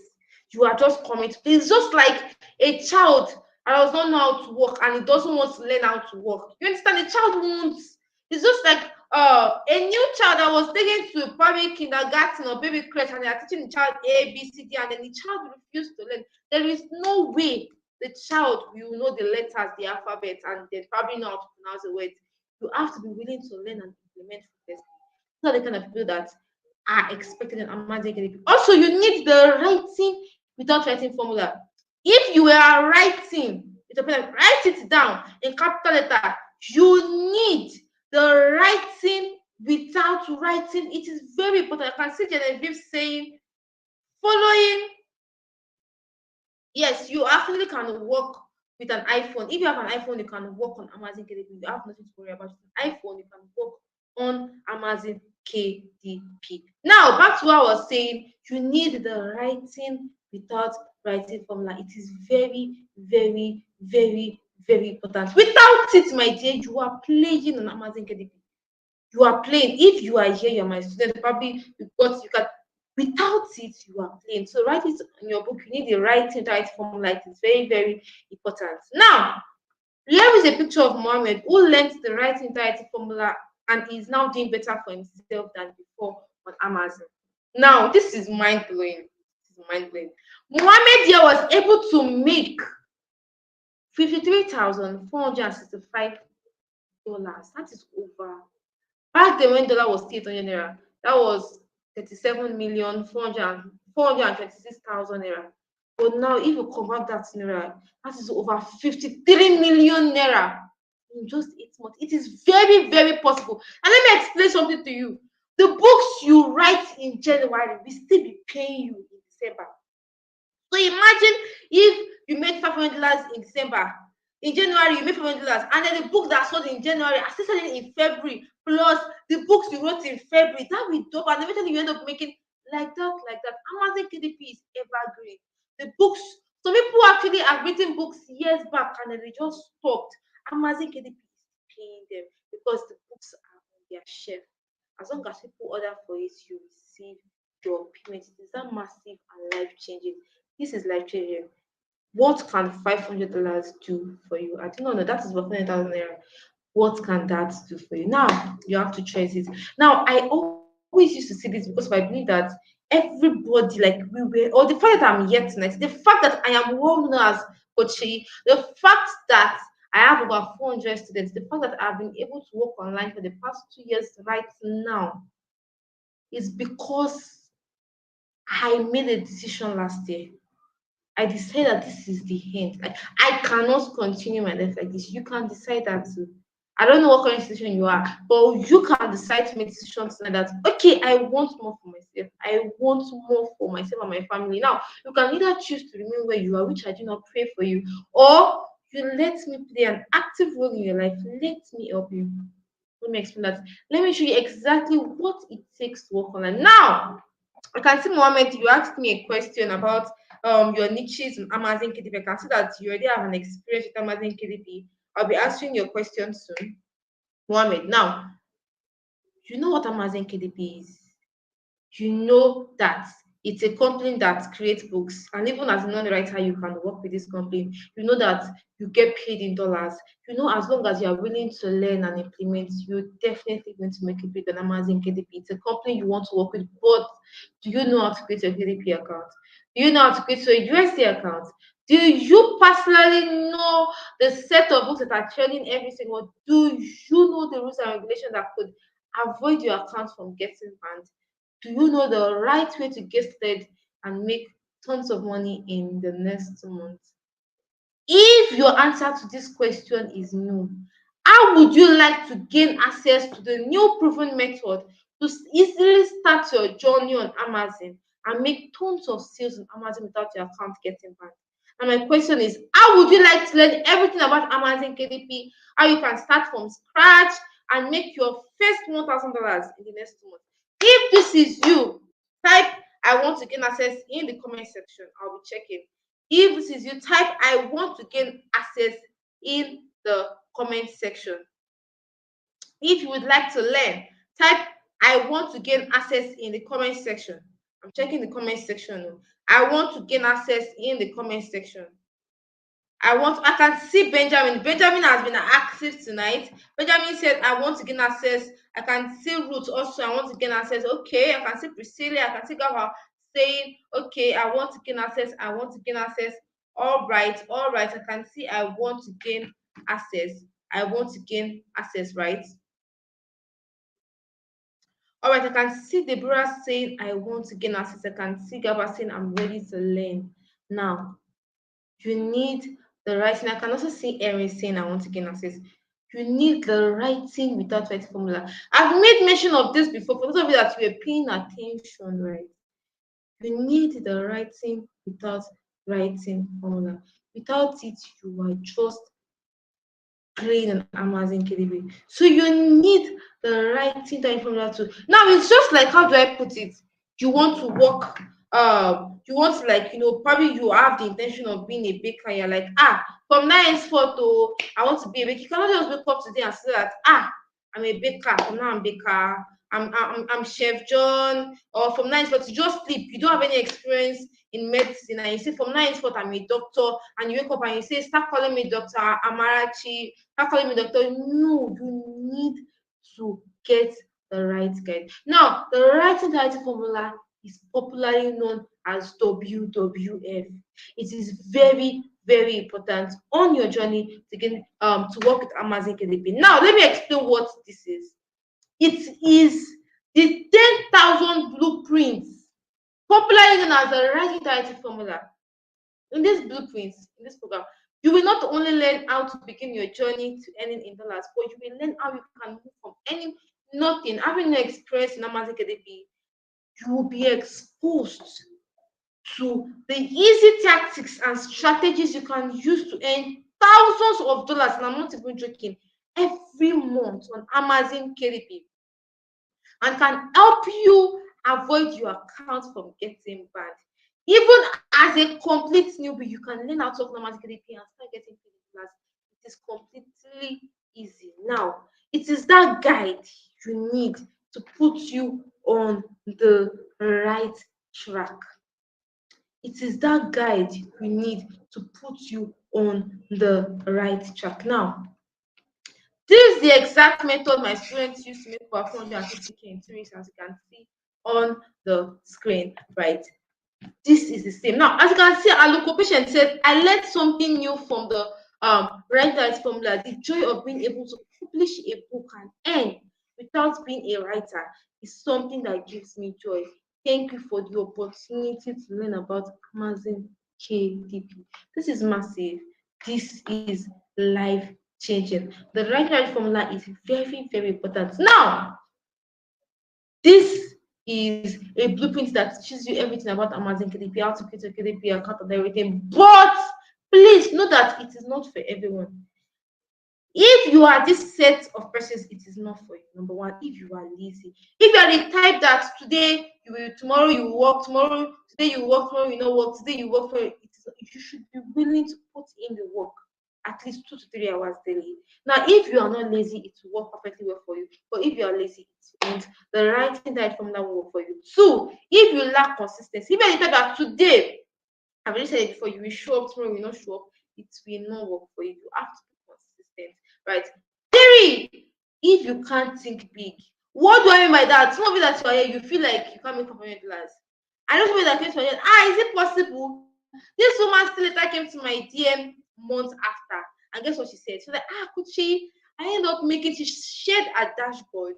you are just coming to play. It's just like a child that does not know how to walk and it doesn't want to learn how to walk. You understand? The child wants. It's just like a new child that was taken to probably kindergarten or baby crèche and they are teaching the child A, B, C, D, and then the child refuses to learn. There is no way the child will know the letters, the alphabet, and they probably know how to pronounce the words. You have to be willing to learn and implement first. These are the kind of people that are expected in Amazon KDP. Also, you need the writing without writing formula. If you are writing, write it down in capital letter. You need the writing without writing. It is very important. I can see Genevieve saying, following. Yes, you actually can work with an iPhone. If you have an iPhone, you can work on Amazon KDP. You have nothing to worry about. With an iPhone, you can work on Amazon KDP. Now, back to what I was saying, you need the writing without writing formula. It is very, very, very, very important. Without it, my dear, you are playing on Amazon KDP. You are playing. If you are here, you're my student, probably you can. Without it, you are playing. So write it in your book. You need the writing right formula. It is very, very important. Now, here is a picture of Mohammed who learned the writing formula and is now doing better for himself than before on Amazon. Now, this is mind blowing. This is mind blowing. Mohammed here was able to make $53,465. That is over. Back then, when dollar was still 800 naira, that was 37,426,000 naira. But now, if you convert that to naira, that is over 53 million naira in just 8 months. It is very, very possible. And let me explain something to you. The books you write in January will still be paying you in December. So imagine if you made $500 in December. In January, you made $500, and then the book that sold in January, I still selling in February, plus the books you wrote in February, that will double, and eventually you end up making like that, like that. Amazon KDP is evergreen. The books, some people actually have written books years back and then they just stopped. Amazon KDP is paying them because the books are on their shelf. As long as people order for it, you receive your payment. It is that massive and life changing. This is life changing. What can $500 do for you? I don't know. That is about 500,000 naira. What can that do for you? Now you have to choose it. Now I always used to see this because I believe that everybody, like we were, or the fact that I'm here tonight, the fact that I am well known as Kochi, the fact that I have about 400 students, the fact that I've been able to work online for the past 2 years right now is because I made a decision last year. I decided that this is the end. Like, I cannot continue my life like this. You can decide that too. I don't know what kind of situation you are, but you can decide to make decisions like that. Okay, I want more for myself. I want more for myself and my family. Now, you can either choose to remain where you are, which I do not pray for you, or you let me play an active role in your life. Let me help you. Let me explain that. Let me show you exactly what it takes to work on it. Now, I can see Mohammed, you asked me a question about your niches in Amazon KDP. I can see that you already have an experience with Amazon KDP. I'll be answering your question soon, Mohammed. Now, you know what Amazon KDP is. You know that it's a company that creates books, and even as a non-writer, you can work with this company. You know that you get paid in dollars. You know, as long as you are willing to learn and implement, you're definitely going to make it big on Amazon KDP. It's a company you want to work with, but do you know how to create a KDP account? Do you know how to create a USD account? Do you personally know the set of books that are trending every single month? Do you know the rules and regulations that could avoid your account from getting banned? Do you know the right way to get started and make tons of money in the next month? If your answer to this question is no, how would you like to gain access to the new proven method to easily start your journey on Amazon and make tons of sales on Amazon without your account getting banned? And my question is, how would you like to learn everything about Amazon KDP? How you can start from scratch and make your first $1,000 in the next 2 months? If this is you, type I want to gain access in the comment section. I'll be checking. If this is you, type I want to gain access in the comment section. If you would like to learn, type I want to gain access in the comment section. I'm checking the comment section. I want to gain access in the comment section. I can see Benjamin. Benjamin has been active tonight. Benjamin said, I want to gain access. I can see Ruth also. I want to gain access. Okay. I can see Priscilla. I can see Gava saying, okay, I want to gain access. I want to gain access. All right. All right. I can see I want to gain access. I want to gain access, right? All right. I can see Deborah saying, I want to gain access. I can see Gava saying, I'm ready to learn. Now, you need the writing. I can also see Erin saying, I want to gain access. You need the writing without writing formula. I've made mention of this before. For those of you that you were paying attention, right? You need the writing without writing formula. Without it, you are just playing an Amazon KDB. So you need the writing that formula too. Now it's just like, how do I put it? You want to work, you want to, like, probably you have the intention of being a baker. You're like, from now henceforth, I want to be a baker. You cannot just wake up today and say that, I'm a baker. From now I'm baker. I'm Chef John, or from now henceforth you just sleep. You don't have any experience in medicine, and you say from now henceforth I'm a doctor, and you wake up and you say, start calling me Dr. Amarachi, start calling me doctor. No, you need to get the right guide. Now, the writing title formula is popularly known as WWF. It is very, very important on your journey to get to work with Amazon KDP. Now, let me explain what this is. It is the 10,000 blueprints, popularly known as the writing title formula. In these blueprints, in this program, you will not only learn how to begin your journey to earning in dollars, but you will learn how you can move from any nothing, having no experience in Amazon KDP. You will be exposed to the easy tactics and strategies you can use to earn thousands of dollars, and I'm not even joking, every month on Amazon KDP, and can help you avoid your account from getting banned. Even as a complete newbie, you can learn how to automatically pay and start getting paid in class. It is completely easy. Now, it is that guide you need to put you on the right track. It is that guide you need to put you on the right track. Now, this is the exact method my students used to make for 450K in 2 weeks, as you can see on the screen, right? This is the same. Now, as you can see, our local patient said, I learned something new from the writer's formula. The joy of being able to publish a book and earn without being a writer is something that gives me joy. Thank you for the opportunity to learn about Amazon KDP. This is massive. This is life changing. The right formula is very, very important. Now, this is a blueprint that teaches you everything about Amazon KDP, how to create a KDP account and everything. But please know that it is not for everyone. If you are this set of persons, it is not for you. Number one, if you are lazy, if you are the type that today you will, tomorrow you will work, today you work, tomorrow you not work, today you work for it, you should be willing to put in the work at least 2 to 3 hours daily. Now, if you are not lazy, it will work perfectly well for you. But if you are lazy, it means the writing diet formula will work for you. Two, if you lack consistency, if you are the type that today, I've already said it before, you will show up, tomorrow you will not show up, it will not work for you. You have to be consistent, right? Three, if you can't think big. What do I mean by that? Some of you that you are here, you feel like you can't make up your class. I know somebody that came to my head, is it possible? This woman still later came to my DM months after. And guess what she said? She was like, Kuchi, I ended up making, she shared a dashboard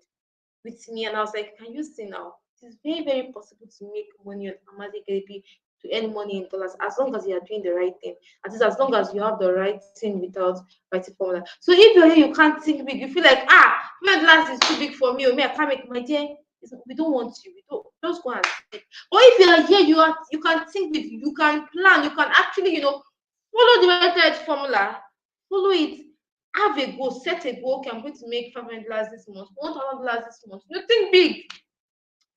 with me. And I was like, can you see now? It is very, very possible to make money on Amazon KDP, to earn money in dollars, as long as you are doing the right thing. At least as long as you have the right thing without writing formula. So if you're here, you can't think big, you feel like, $100 is too big for me, or me, I can't make my dear. We don't want you. We don't, just go and think. But if you are here, you can think big, you can plan, you can actually, follow the right formula, follow it, have a goal, set a goal. Okay, I'm going to make $500 this month, $1,000 this month. You think big,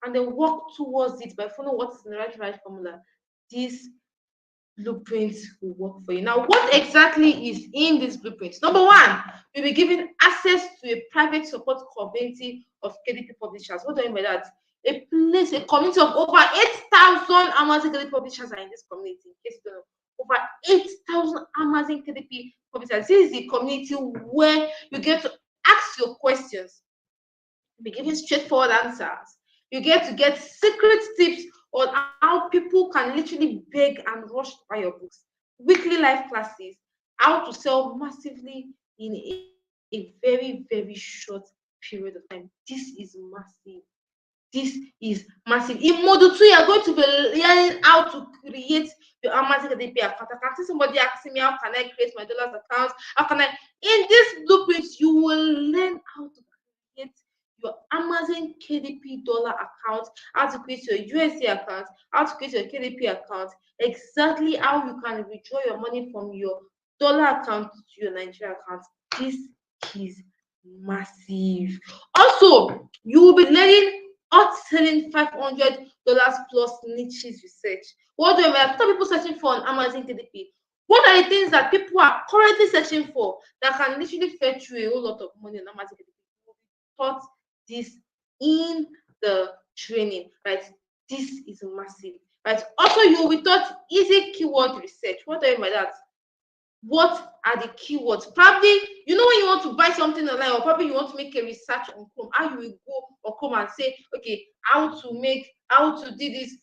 and then work towards it by following what is the right formula. This blueprint will work for you. Now, what exactly is in this blueprint? Number one, you'll be given access to a private support community of KDP publishers. What do I mean by that? A community of over 8,000 Amazon KDP publishers are in this community. In case you don't know, over 8,000 Amazon KDP publishers. This is the community where you get to ask your questions, be given straightforward answers. You get to get secret tips on how people can literally beg and rush to buy your books. Weekly live classes, how to sell massively in a very, very short period of time. This is massive. This is massive. In module 2, you are going to be learning how to create your Amazon KDP account. I can see somebody asking me, how can I create my dollars account? How can I? In this blueprint, you will learn how to create your Amazon KDP dollar account, how to create your USD account, how to create your KDP account, exactly how you can withdraw your money from your dollar account to your Nigeria account. This is massive. Also, you will be learning hot selling $500 plus niches research. What do I mean? What are people searching for on Amazon KDP? What are the things that people are currently searching for that can literally fetch you a whole lot of money on Amazon KDP? You will be taught this in the training, right? This is massive, right? Also, you will be taught easy keyword research. What do I mean by that? What are the keywords? Probably, when you want to buy something online, or probably you want to make a research on Chrome, how you will go or come and say, okay, how to do this,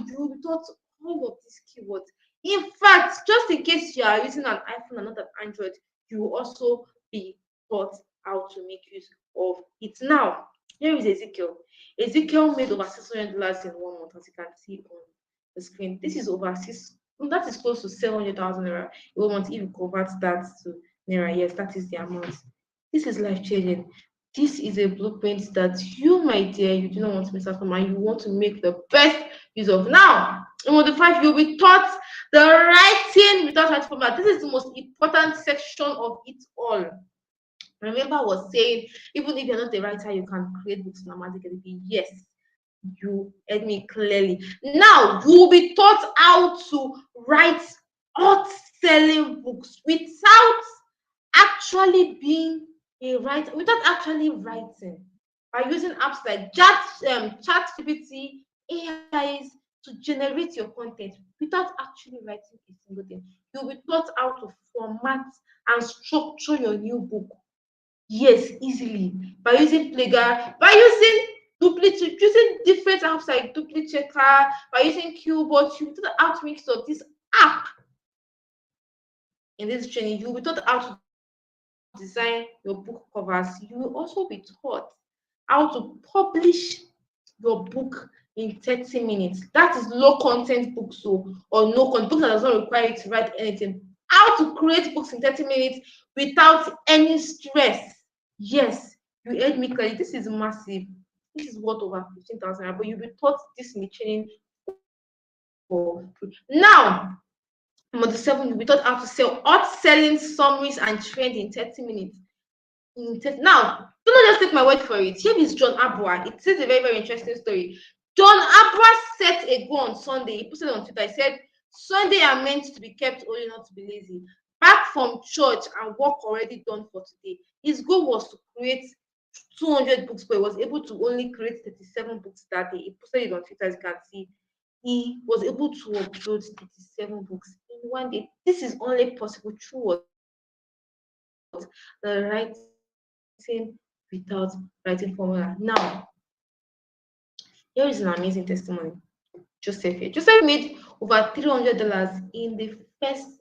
you will be taught all of these keywords. In fact, just in case you are using an iPhone and not an Android, you will also be taught how to make use of it. Now, here is Ezekiel. Ezekiel made over $600 in 1 month, as you can see on the screen. This is over that is close to 700,000 naira. You want if you convert that to naira, yes, that is the amount. This is life changing. This is a blueprint that you, my dear, you do not want to miss out from, and you want to make the best use of. Now, in module 5, you'll be taught the writing without writing format. This is the most important section of it all. Remember, I was saying, even if you're not a writer, you can create books on Amazon KDP. Yes, you heard me clearly. Now you will be taught how to write hot-selling books without actually being a writer, without actually writing, by using apps like ChatGPT, AIs to generate your content without actually writing a single thing. You'll be taught how to format and structure your new book. Yes, easily, by using Playgirl, by using duplicate, using different apps like Duplicate, by using Qbot. You will be taught how to make use of this app. In this training, you will be taught how to design your book covers. You will also be taught how to publish your book in 30 minutes. That is low content books, or no content, book that does not require you to write anything. How how to create books in 30 minutes without any stress. Yes, you heard me clearly. This is massive. This is worth over 15,000, but you'll be taught this in the training for free. Now, number 7, you'll be taught how to sell hot selling summaries and trend in 30 minutes. Now, do not just take my word for it. Here is John Abua. It is a very, very interesting story. John Abua set a goal on Sunday. He posted on Twitter. He said, Sunday are meant to be kept holy, not to be lazy. Back from church and work already done for today. His goal was to create 200 books, but he was able to only create 37 books that day. He posted it on Twitter, as you can see. He was able to upload 37 books in one day. This is only possible through the writing without writing formula. Now, here is an amazing testimony. Joseph here. Joseph made over $300 in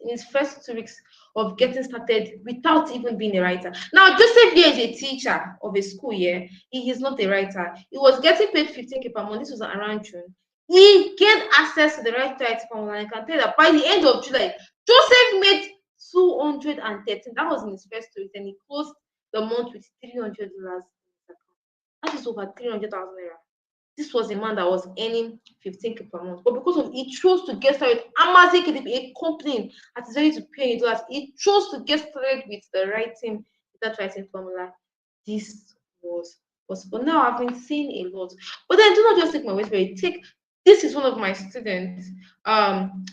his first 2 weeks of getting started without even being a writer. Now, Joseph here is a teacher of a school here. He is not a writer. He was getting paid 15K per month. This was around June. He gained access to the writing formula. And I can tell you that by the end of July, Joseph made 213. That was in his first 2 weeks, and he closed the month with $300. That is over 300,000 naira. This was a man that was earning 15K per month, but because of he chose to get started, Amazon KDP, a company that is ready to pay $1, he chose to get started with the writing, that writing formula. This was possible. Now I've been seeing a lot, but then do not just take my word for it. This is one of my students.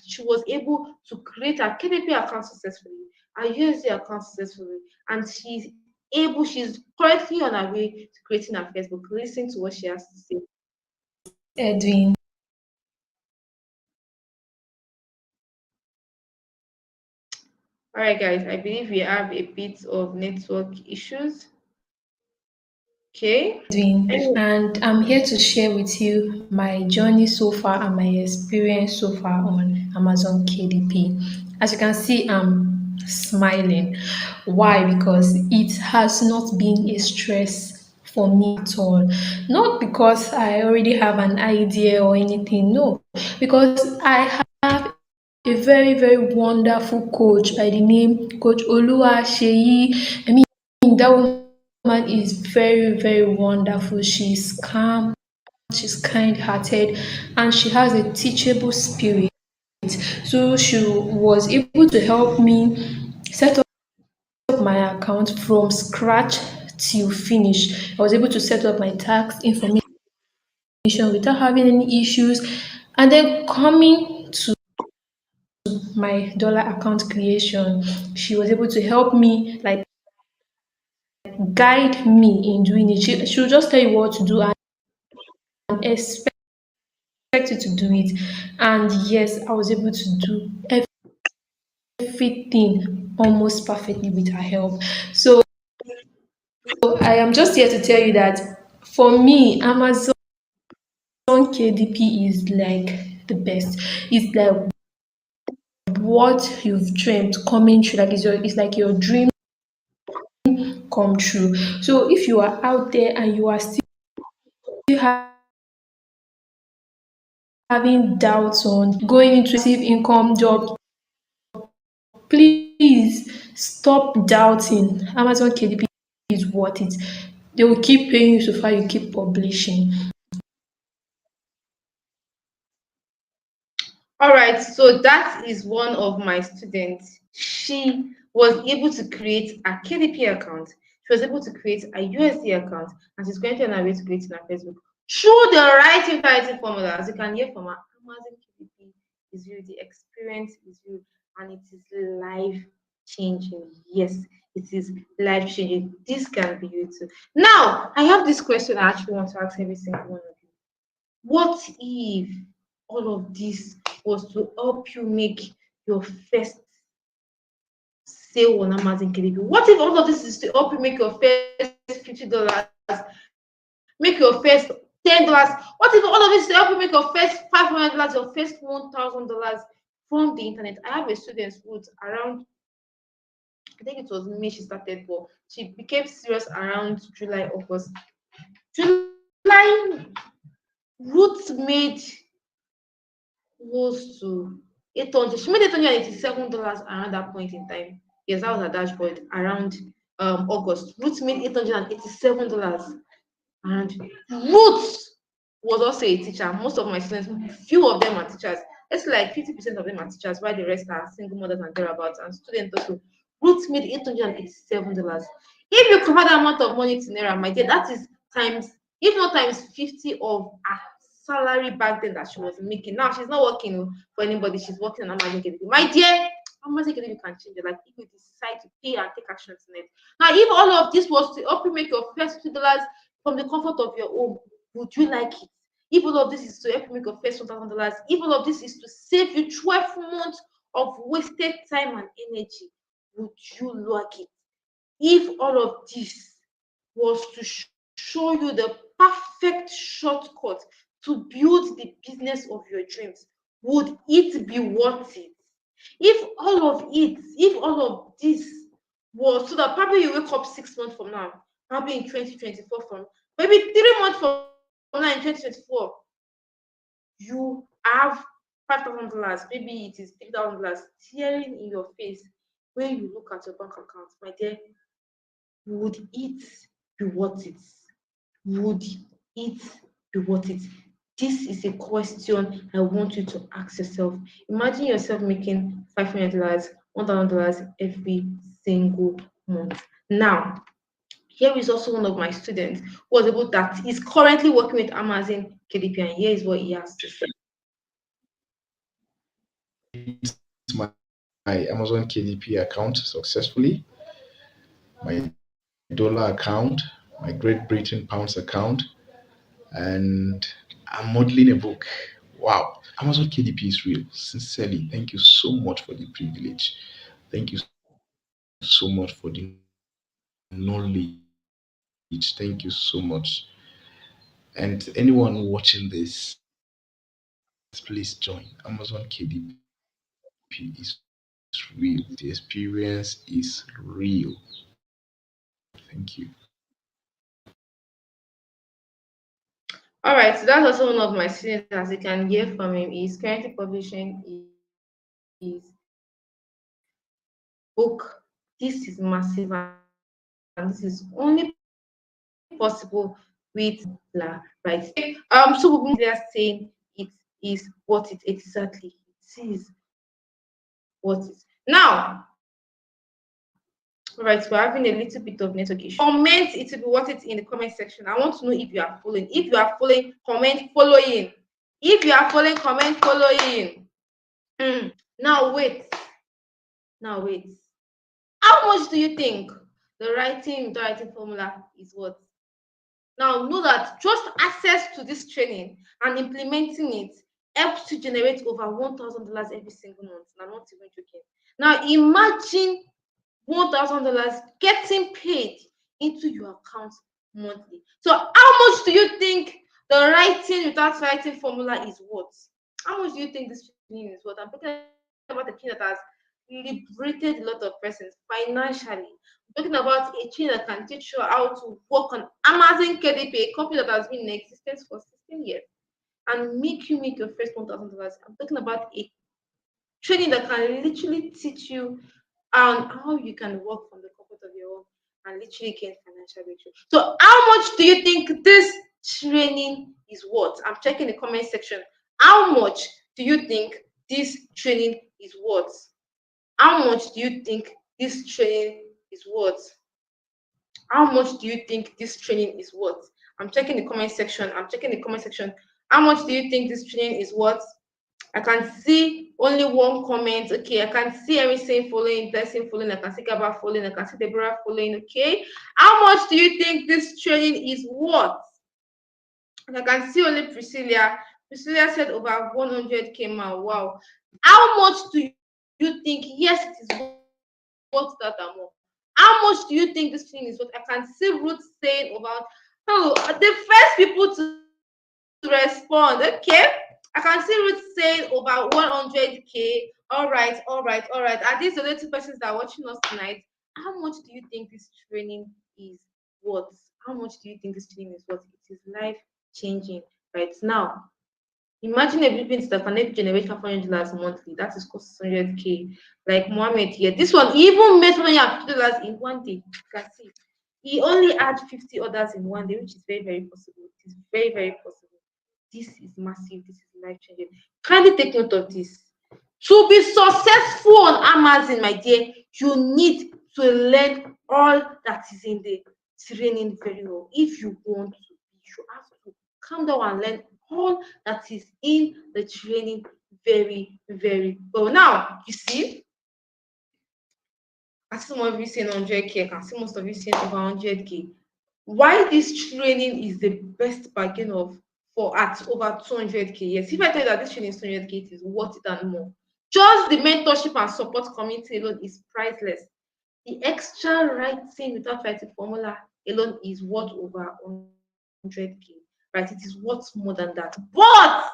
She was able to create a KDP account successfully, a USD account successfully, and she's currently on her way to creating her Facebook. Listen to what she has to say. Edwin. All right, guys, I believe we have a bit of network issues. Okay. Edwin, and I'm here to share with you my journey so far and my experience so far on Amazon KDP. As you can see, I'm smiling. Why? Because it has not been a stress for me at all. Not because I already have an idea or anything, no, because I have a very, very wonderful coach by the name Coach Olua Sheyi. I mean, that woman is very, very wonderful. She's calm, she's kind hearted, and she has a teachable spirit. So she was able to help me set up my account from scratch till finish. I was able to set up my tax information without having any issues, and then coming to my dollar account creation, she was able to help me, like guide me in doing it. She'll just tell you what to do and expect you to do it. And yes, I was able to do everything almost perfectly with her help. So I am just here to tell you that for me, Amazon KDP is like the best. It's like what you've dreamt coming true. Like it's like your dream come true. So if you are out there and you are still having doubts on going into passive income job, please stop doubting. Amazon KDP is worth it. They will keep paying you so far you keep publishing. All right, so that is one of my students. She was able to create a KDP account. She was able to create a USD account, and she's going to on her way to creating her Facebook through the writing formula. As you can hear from her, Amazon KDP is real. The experience is real, and it is life changing. Yes, it is life changing. This can be you too. Now, I have this question I actually want to ask every single one of you. What if all of this was to help you make your first sale on Amazon KDP? What if all of this is to help you make your first $50, make your first $10? What if all of this is to help you make your first $500, your first $1,000 from the internet? I have a student who's around, I think it was May she started, but she became serious around July, August. July, Ruth made close to 800. She made $887 around that point in time. Yes, that was her dashboard around August. Ruth made $887. And Ruth was also a teacher. Most of my students, few of them are teachers. It's like 50% of them are teachers, while the rest are single mothers and thereabouts, and students also. Ruth made $887. If you convert that amount of money to Naira, my dear, that is times, if not times 50 of her salary back then that she was making. Now she's not working for anybody, she's working on Amazon KDP. My dear, Amazon KDP can change it. Like if you decide to pay and take action on it. Now, if all of this was to help you make your first $2 from the comfort of your home, would you like it? If all of this is to help you make your first $1,000, if all of this is to save you 12 months of wasted time and energy, would you like it? If all of this was to show you the perfect shortcut to build the business of your dreams, would it be worth it? If all of this was so that probably you wake up 6 months from now, probably in 2024, from maybe 3 months from now in 2024, you have $5,000, maybe it is $3,000 tearing in your face when you look at your bank account, my dear. Would it be worth it? Would it be worth it? This is a question I want you to ask yourself. Imagine yourself making $500, $1,000 every single month. Now, here is also one of my students who was able that is currently working with Amazon KDP, and here is what he has to say. My Amazon KDP account successfully, my dollar account, my Great Britain pounds account, and I'm modeling a book. Wow, Amazon KDP is real. Sincerely, thank you so much for the privilege. Thank you so much for the knowledge. Thank you so much. And anyone watching this, please join. Amazon KDP is real. The experience is real. Thank you. All right, so that's also one of my students. As you can hear from him, he's currently publishing his book. This is massive, and this is only possible with La, right? So they are saying it is what it exactly it is. What is now? All right, we're having a little bit of network issue. Comment it will be worth it in the comment section. I want to know if you are following. If you are following, comment following. If you are following, comment following. Now wait. Now wait. How much do you think the writing formula is worth? Now know that just access to this training and implementing it helps to generate over $1,000 every single month. I'm not even joking. Now imagine $1,000 getting paid into your account monthly. So how much do you think the writing without writing formula is worth? How much do you think this training is worth? I'm talking about a training that has liberated a lot of persons financially. I'm talking about a training that can teach you how to work on Amazon KDP, a company that has been in existence for 16 years, and make you make your first $1,000. I'm talking about a training that can literally teach you how you can work from the comfort of your home and literally gain financial breakthrough. So, how much do you think this training is worth? I'm checking the comment section. How much do you think this training is worth? How much do you think this training is worth? How much do you think this training is worth? I'm checking the comment section. I'm checking the comment section. How much do you think this training is worth? I can see only one comment. Okay, I can see everything following, blessing following. I can see Gaba following. I can see Deborah following. Okay, how much do you think this training is worth? And I can see only Priscilla. Priscilla said over 100K. Wow. How much do you think? Yes, it is worth that amount. How much do you think this thing is worth? I can see Ruth saying about the first people to respond. Okay. I can see Ruth saying about 100K. All right. Are these the only two persons that are watching us tonight? How much do you think this training is worth? How much do you think this training is worth? It is life changing right now. Imagine a blueprint that can help generate $500 monthly. That is cost 600K. Like Mohammed here. This one even made $550 in one day. You can see. He only had 50 orders in one day, which is very, very possible. It is very, very possible. This is massive. This is life changing. Kindly take note of this. To be successful on Amazon, my dear, you need to learn all that is in the training very well. If you want to, you have to calm down and learn all that is in the training very, very well. Now, you see, I see some of you saying 100K, I can see most of you saying over 100K. Why this training is the best bargain for at over 200K? Yes, if I tell you that this training is 200K, it is worth it and more. Just the mentorship and support community alone is priceless. The extra writing without writing formula alone is worth over 100K, right? It is worth more than that. But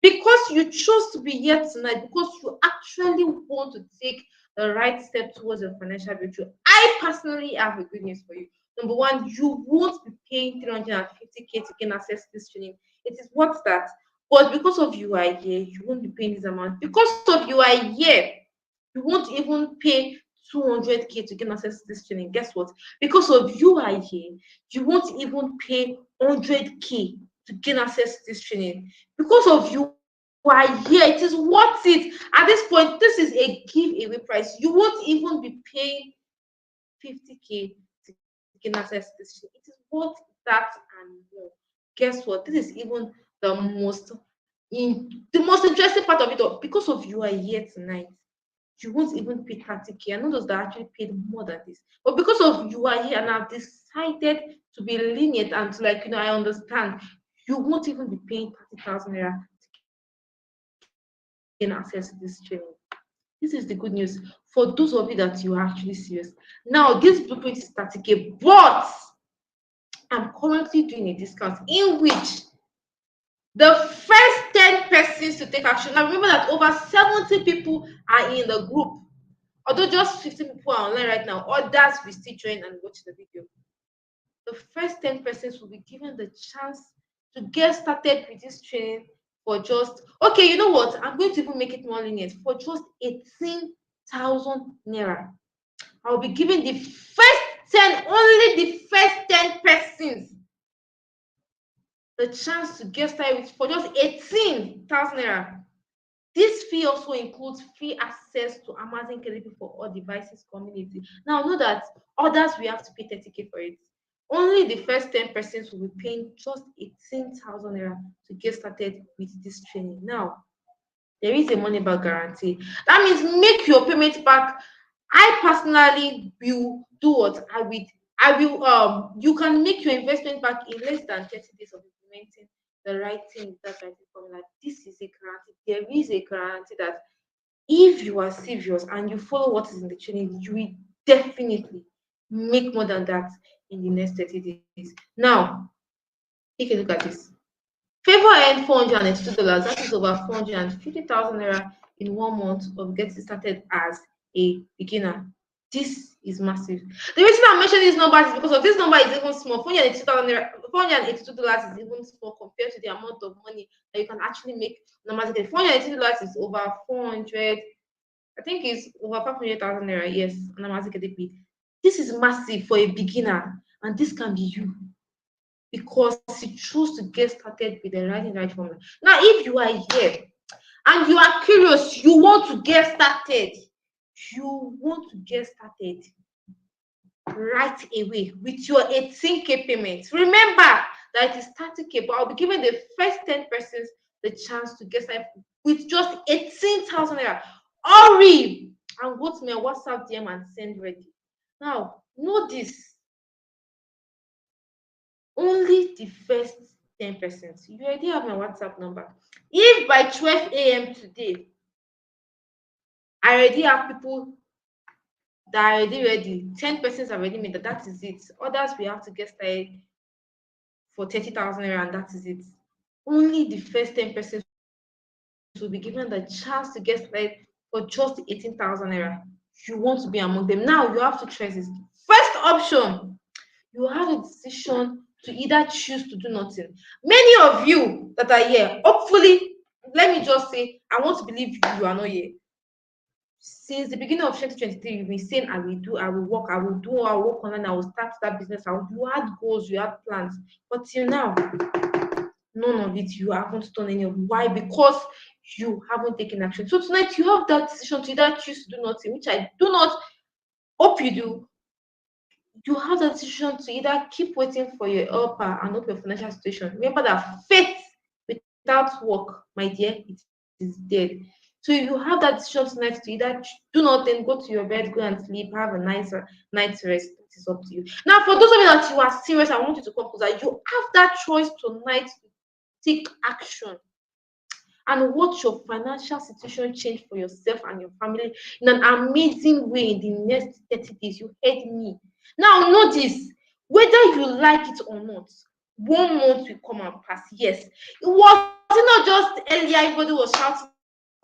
because you chose to be here tonight, because you actually want to take the right step towards your financial breakthrough, I personally have a good news for you. Number one, you won't be paying 350K to gain access to this training. It is worth that. But because of you are here, you won't be paying this amount. Because of you are here, you won't even pay 200K to gain access to this training. Guess what? Because of you are here, you won't even pay 100K to gain access to this training. Because of you are here, it is worth it. At this point, this is a giveaway price. You won't even be paying 50K to gain access to this training. It is worth that and more. Guess what? This is even the most interesting part of it all. Because of you are here tonight, you won't even pay 30K. I know those that actually paid more than this. But because of you are here and I've decided to be lenient and to I understand, you won't even be paying 30,000 naira to gain access to this training. This is the good news for those of you that you are actually serious. Now, this blueprint is 30K, but I'm currently doing a discount in which the first 10 persons to take action. Now, remember that over 70 people are in the group. Although just 15 people are online right now, others will still join and watch the video. The first 10 persons will be given the chance to get started with this training for just, okay, you know what? I'm going to even make it more lenient. For just 18,000 naira. I'll be giving the first 10, only the first 10 persons, the chance to get started with for just 18,000 naira. This fee also includes free access to Amazon KDP for all devices community. Now, know that others will have to pay 30K for it. Only the first 10 persons will be paying just 18,000 naira to get started with this training. Now, there is a money back guarantee. That means make your payment back. I personally will do what I will you can make your investment back in less than 30 days of implementing the right thing with that writing formula. This is a guarantee. There is a guarantee that if you are serious and you follow what is in the training, you will definitely make more than that in the next 30 days. Now, take a look at this. Favor earned $482. That is over 450,000 naira in 1 month of getting started as a beginner. This is massive. The reason I'm mentioning these numbers is because of this number is even small. $482 is even small compared to the amount of money that you can actually make on Amazon. $482 is over 400. I think it's over 500,000 naira. Yes, on Amazon KDP. This is massive for a beginner, and this can be you, because you choose to get started with the right formula. Now, if you are here and you are curious, you want to get started right away with your 18K payment. Remember that it is 30K, but I'll be giving the first 10 persons the chance to get started with just 18,000 naira. Hurry and go to my WhatsApp DM and send ready. Now, know this. Only the first 10%. You already have my WhatsApp number. If by 12 a.m. today, I already have people that are already ready, 10 persons have already made that is it. Others we have to get started for 30,000 naira, and that is it. Only the first 10 persons will be given the chance to get started for just 18,000 naira. You want to be among them. Now you have to choose this. First option, you have a decision to either choose to do nothing. Many of you that are here, hopefully let me just say, I want to believe you are not here. Since the beginning of 2023, you've been saying, I will work, I will work online, I will start that business. You had goals, you had plans, but till now, none of it, you haven't done any of it. Why? Because you haven't taken action. So tonight, you have that decision to either choose to do nothing, which I do not hope you do. You have the decision to either keep waiting for your helper and hope your financial situation. Remember that faith without work, my dear, it is dead. So you have that decision tonight to either do nothing, go to your bed, go and sleep, have a nice night's rest. It is up to you. Now, for those of you that you are serious, I want you to come closer. You have that choice tonight to take action and watch your financial situation change for yourself and your family in an amazing way in the next 30 days. You heard me. Now, notice, whether you like it or not, 1 month will come and pass. Yes, it was not just earlier, everybody was shouting,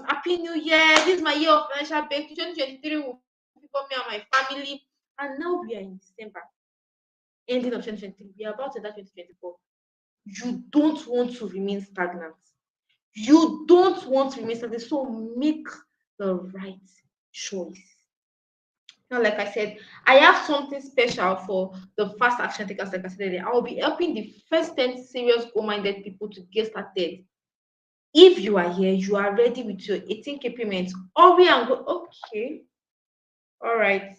Happy New Year, this is my year of financial breakthrough, 2023 will be for me and my family. And now we are in December, ending of 2023. We are about to enter 2024. You don't want to remain stagnant. You don't want to remain stagnant, so make the right choice. Now, like I said, I have something special for the fast action takers. Like I said earlier, I will be helping the first 10 serious goal-minded people to get started. If you are here, you are ready with your 18K payment, hurry and go. Okay, all right.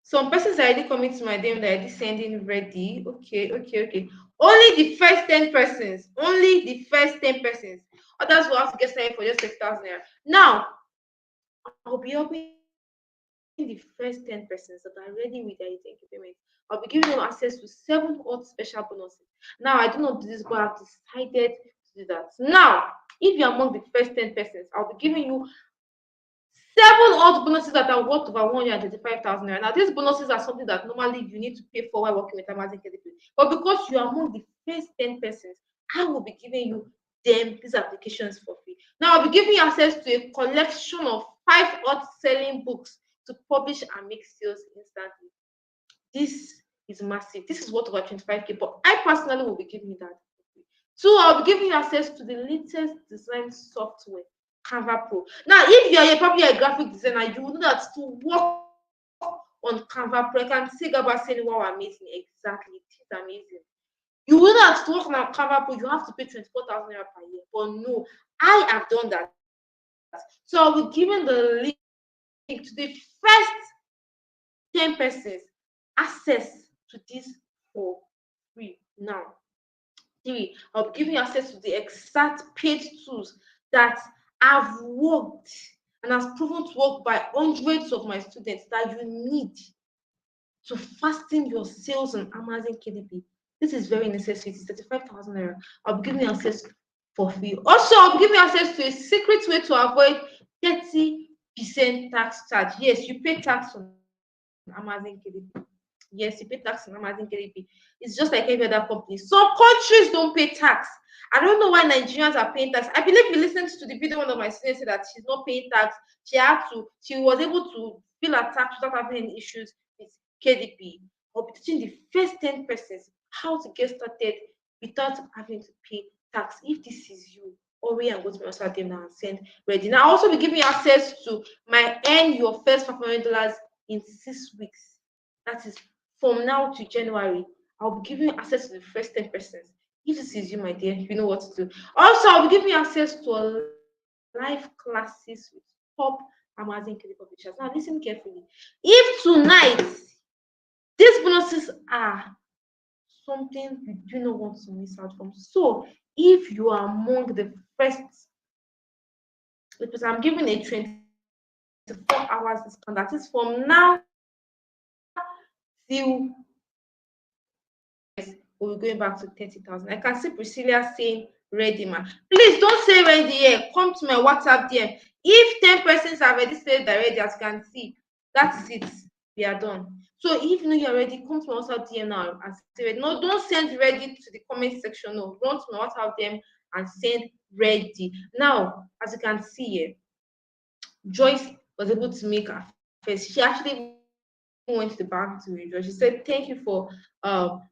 Some persons are already coming to my DM, they're already sending ready. Okay. Only the first 10 persons. Only the first 10 persons. Others will have to get started for just 6,000 naira. Now, I'll be helping the first 10 persons that are ready with their 18K payment. I'll be giving them access to 7 hot special bonuses. Now, I do not do this, but I've decided to do that. Now, if you're among the first 10 persons, I'll be giving you 7 hot bonuses that are worth over 125,000 naira. Now, these bonuses are something that normally you need to pay for while working with Amazon KDP. But because you are among the first 10 persons, I will be giving you these applications for free. Now, I'll be giving you access to a collection of 5 hot selling books to publish and make sales instantly. This is massive. This is worth over 25K, but I personally will be giving you that for free. So I'll be giving you access to the latest design software, Canva Pro. Now, if you're probably a graphic designer, you will know that to work on Canva Pro, I can say about saying wow, amazing. Exactly, it is amazing. You will know that to work on Canva Pro, you have to pay 24,000 naira per year. But no, I have done that. So I'll be giving the link to the first 10 persons access to this for free. Now, 3, I'll be giving you access to the exact paid tools that have worked and has proven to work by hundreds of my students that you need to fasten your sales on Amazon KDP. This is very necessary. It's 35,000 naira. I'll be giving you access for free. Also, I'll be giving you access to a secret way to avoid 30% tax charge. Yes, you pay tax on Amazon KDP. Yes, you pay tax on Amazon KDP. It's just like every other company. Some countries don't pay tax. I don't know why Nigerians are paying tax. I believe you listened to the video, one of my students said that she's not paying tax. She was able to fill her tax without having any issues with KDP. I'll be teaching the first 10 persons how to get started without having to pay tax. If this is you, hurry and go to my website now and send ready. Now, I'll also be giving you access to my Earn Your First $500 in 6 weeks. That is from now to January. I'll be giving you access to the first 10 persons. If this is you, my dear, you know what to do. Also, I'll be giving you access to a live classes with top Amazon KDP publishers. Now, listen carefully. If tonight these bonuses are something you do not want to miss out from, so if you are among the first, because I'm giving a 24 hours discount, that is from now till we're going back to 30,000. I can see Priscilla saying ready, man. Please don't say ready here. Come to my WhatsApp DM. If 10 persons have already said they're ready, as you can see, that's it. We are done. So if you know you're ready, come to my WhatsApp DM now and say ready. No, don't send ready to the comment section. No, run to my WhatsApp DM and send ready. Now, as you can see here, Joyce was able to make her first. She actually went to the bank to withdraw. She said, "Thank you for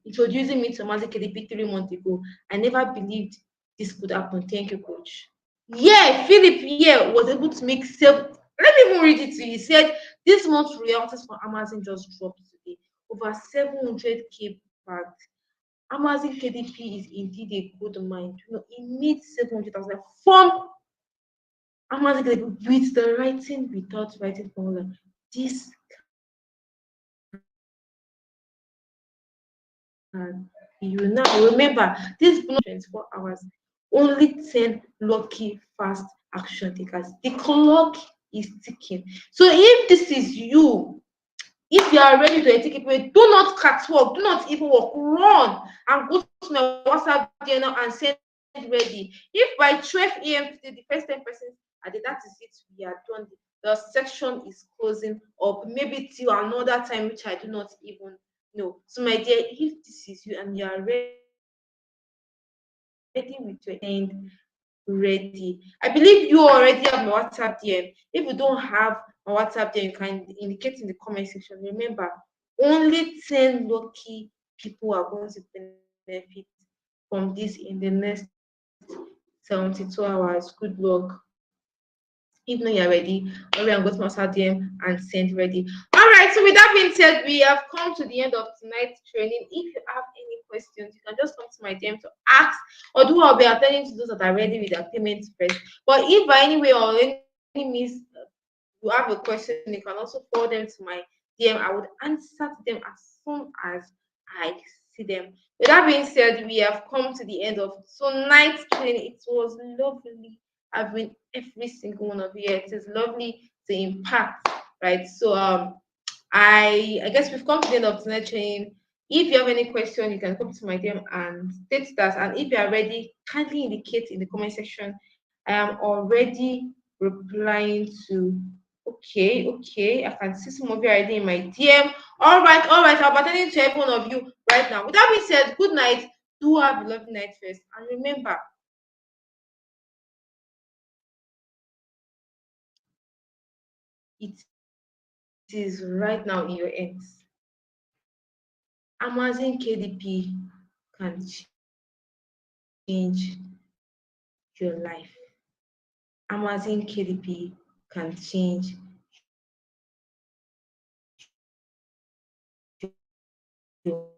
introducing me to Amazon KDP 3 months ago. I never believed this could happen. Thank you, coach." Yeah, Philip here was able to make seven. Let me even read it to you. He said this month's royalties for Amazon just dropped today. Over 700K bagged. Amazon KDP is indeed a good mind. You know, it needs 700,000 from Amazon KDP with the writing without writing formula. This can you now remember this bonus 24 hours. Only 10 lucky fast action takers. The clock is ticking. So if this is you, if you are ready to take it away, do not catwalk, do not even walk, run and go to my WhatsApp there now and send ready. If by 12 a.m. today the first 10 persons are there, that is it, we are done. The section is closing up, maybe till another time, which I do not even know. So, my dear, if this is you and you are ready with your end ready. I believe you already have my WhatsApp DM. If you don't have my WhatsApp DM, you can indicate in the comment section. Remember, only 10 lucky people are going to benefit from this in the next 72 hours. Good luck. If not, you're ready, hurry and go to my WhatsApp DM and send ready. All right, so with that being said, we have come to the end of tonight's training. If you have any questions, you can just come to my DM to ask, or do I'll be attending to those that are ready with their payments first. But if by any way or any means you have a question, you can also forward them to my DM. I would answer to them as soon as I see them. With that being said, we have come to the end of tonight's training. It was lovely having every single one of you. It is lovely to impact, right? So I guess we've come to the end of tonight's training. If you have any question, you can come to my DM and state that. And if you are ready, kindly indicate in the comment section. I am already replying to. Okay, okay. I can see some of you already in my DM. All right. I'm attending to every one of you right now. With that being said, good night. Do have a lovely night first. And remember, it is right now in your hands. Amazon KDP can change your life. Amazon KDP can change your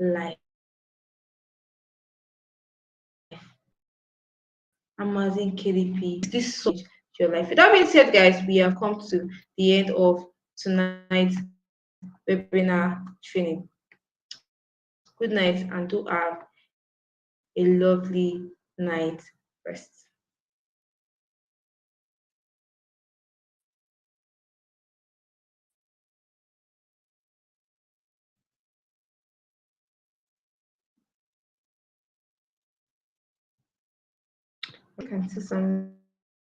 life. Amazon KDP. This so your life. With that being said, guys, we have come to the end of tonight's webinar training. Good night and do have a lovely night rest. I can see some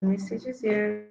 messages here.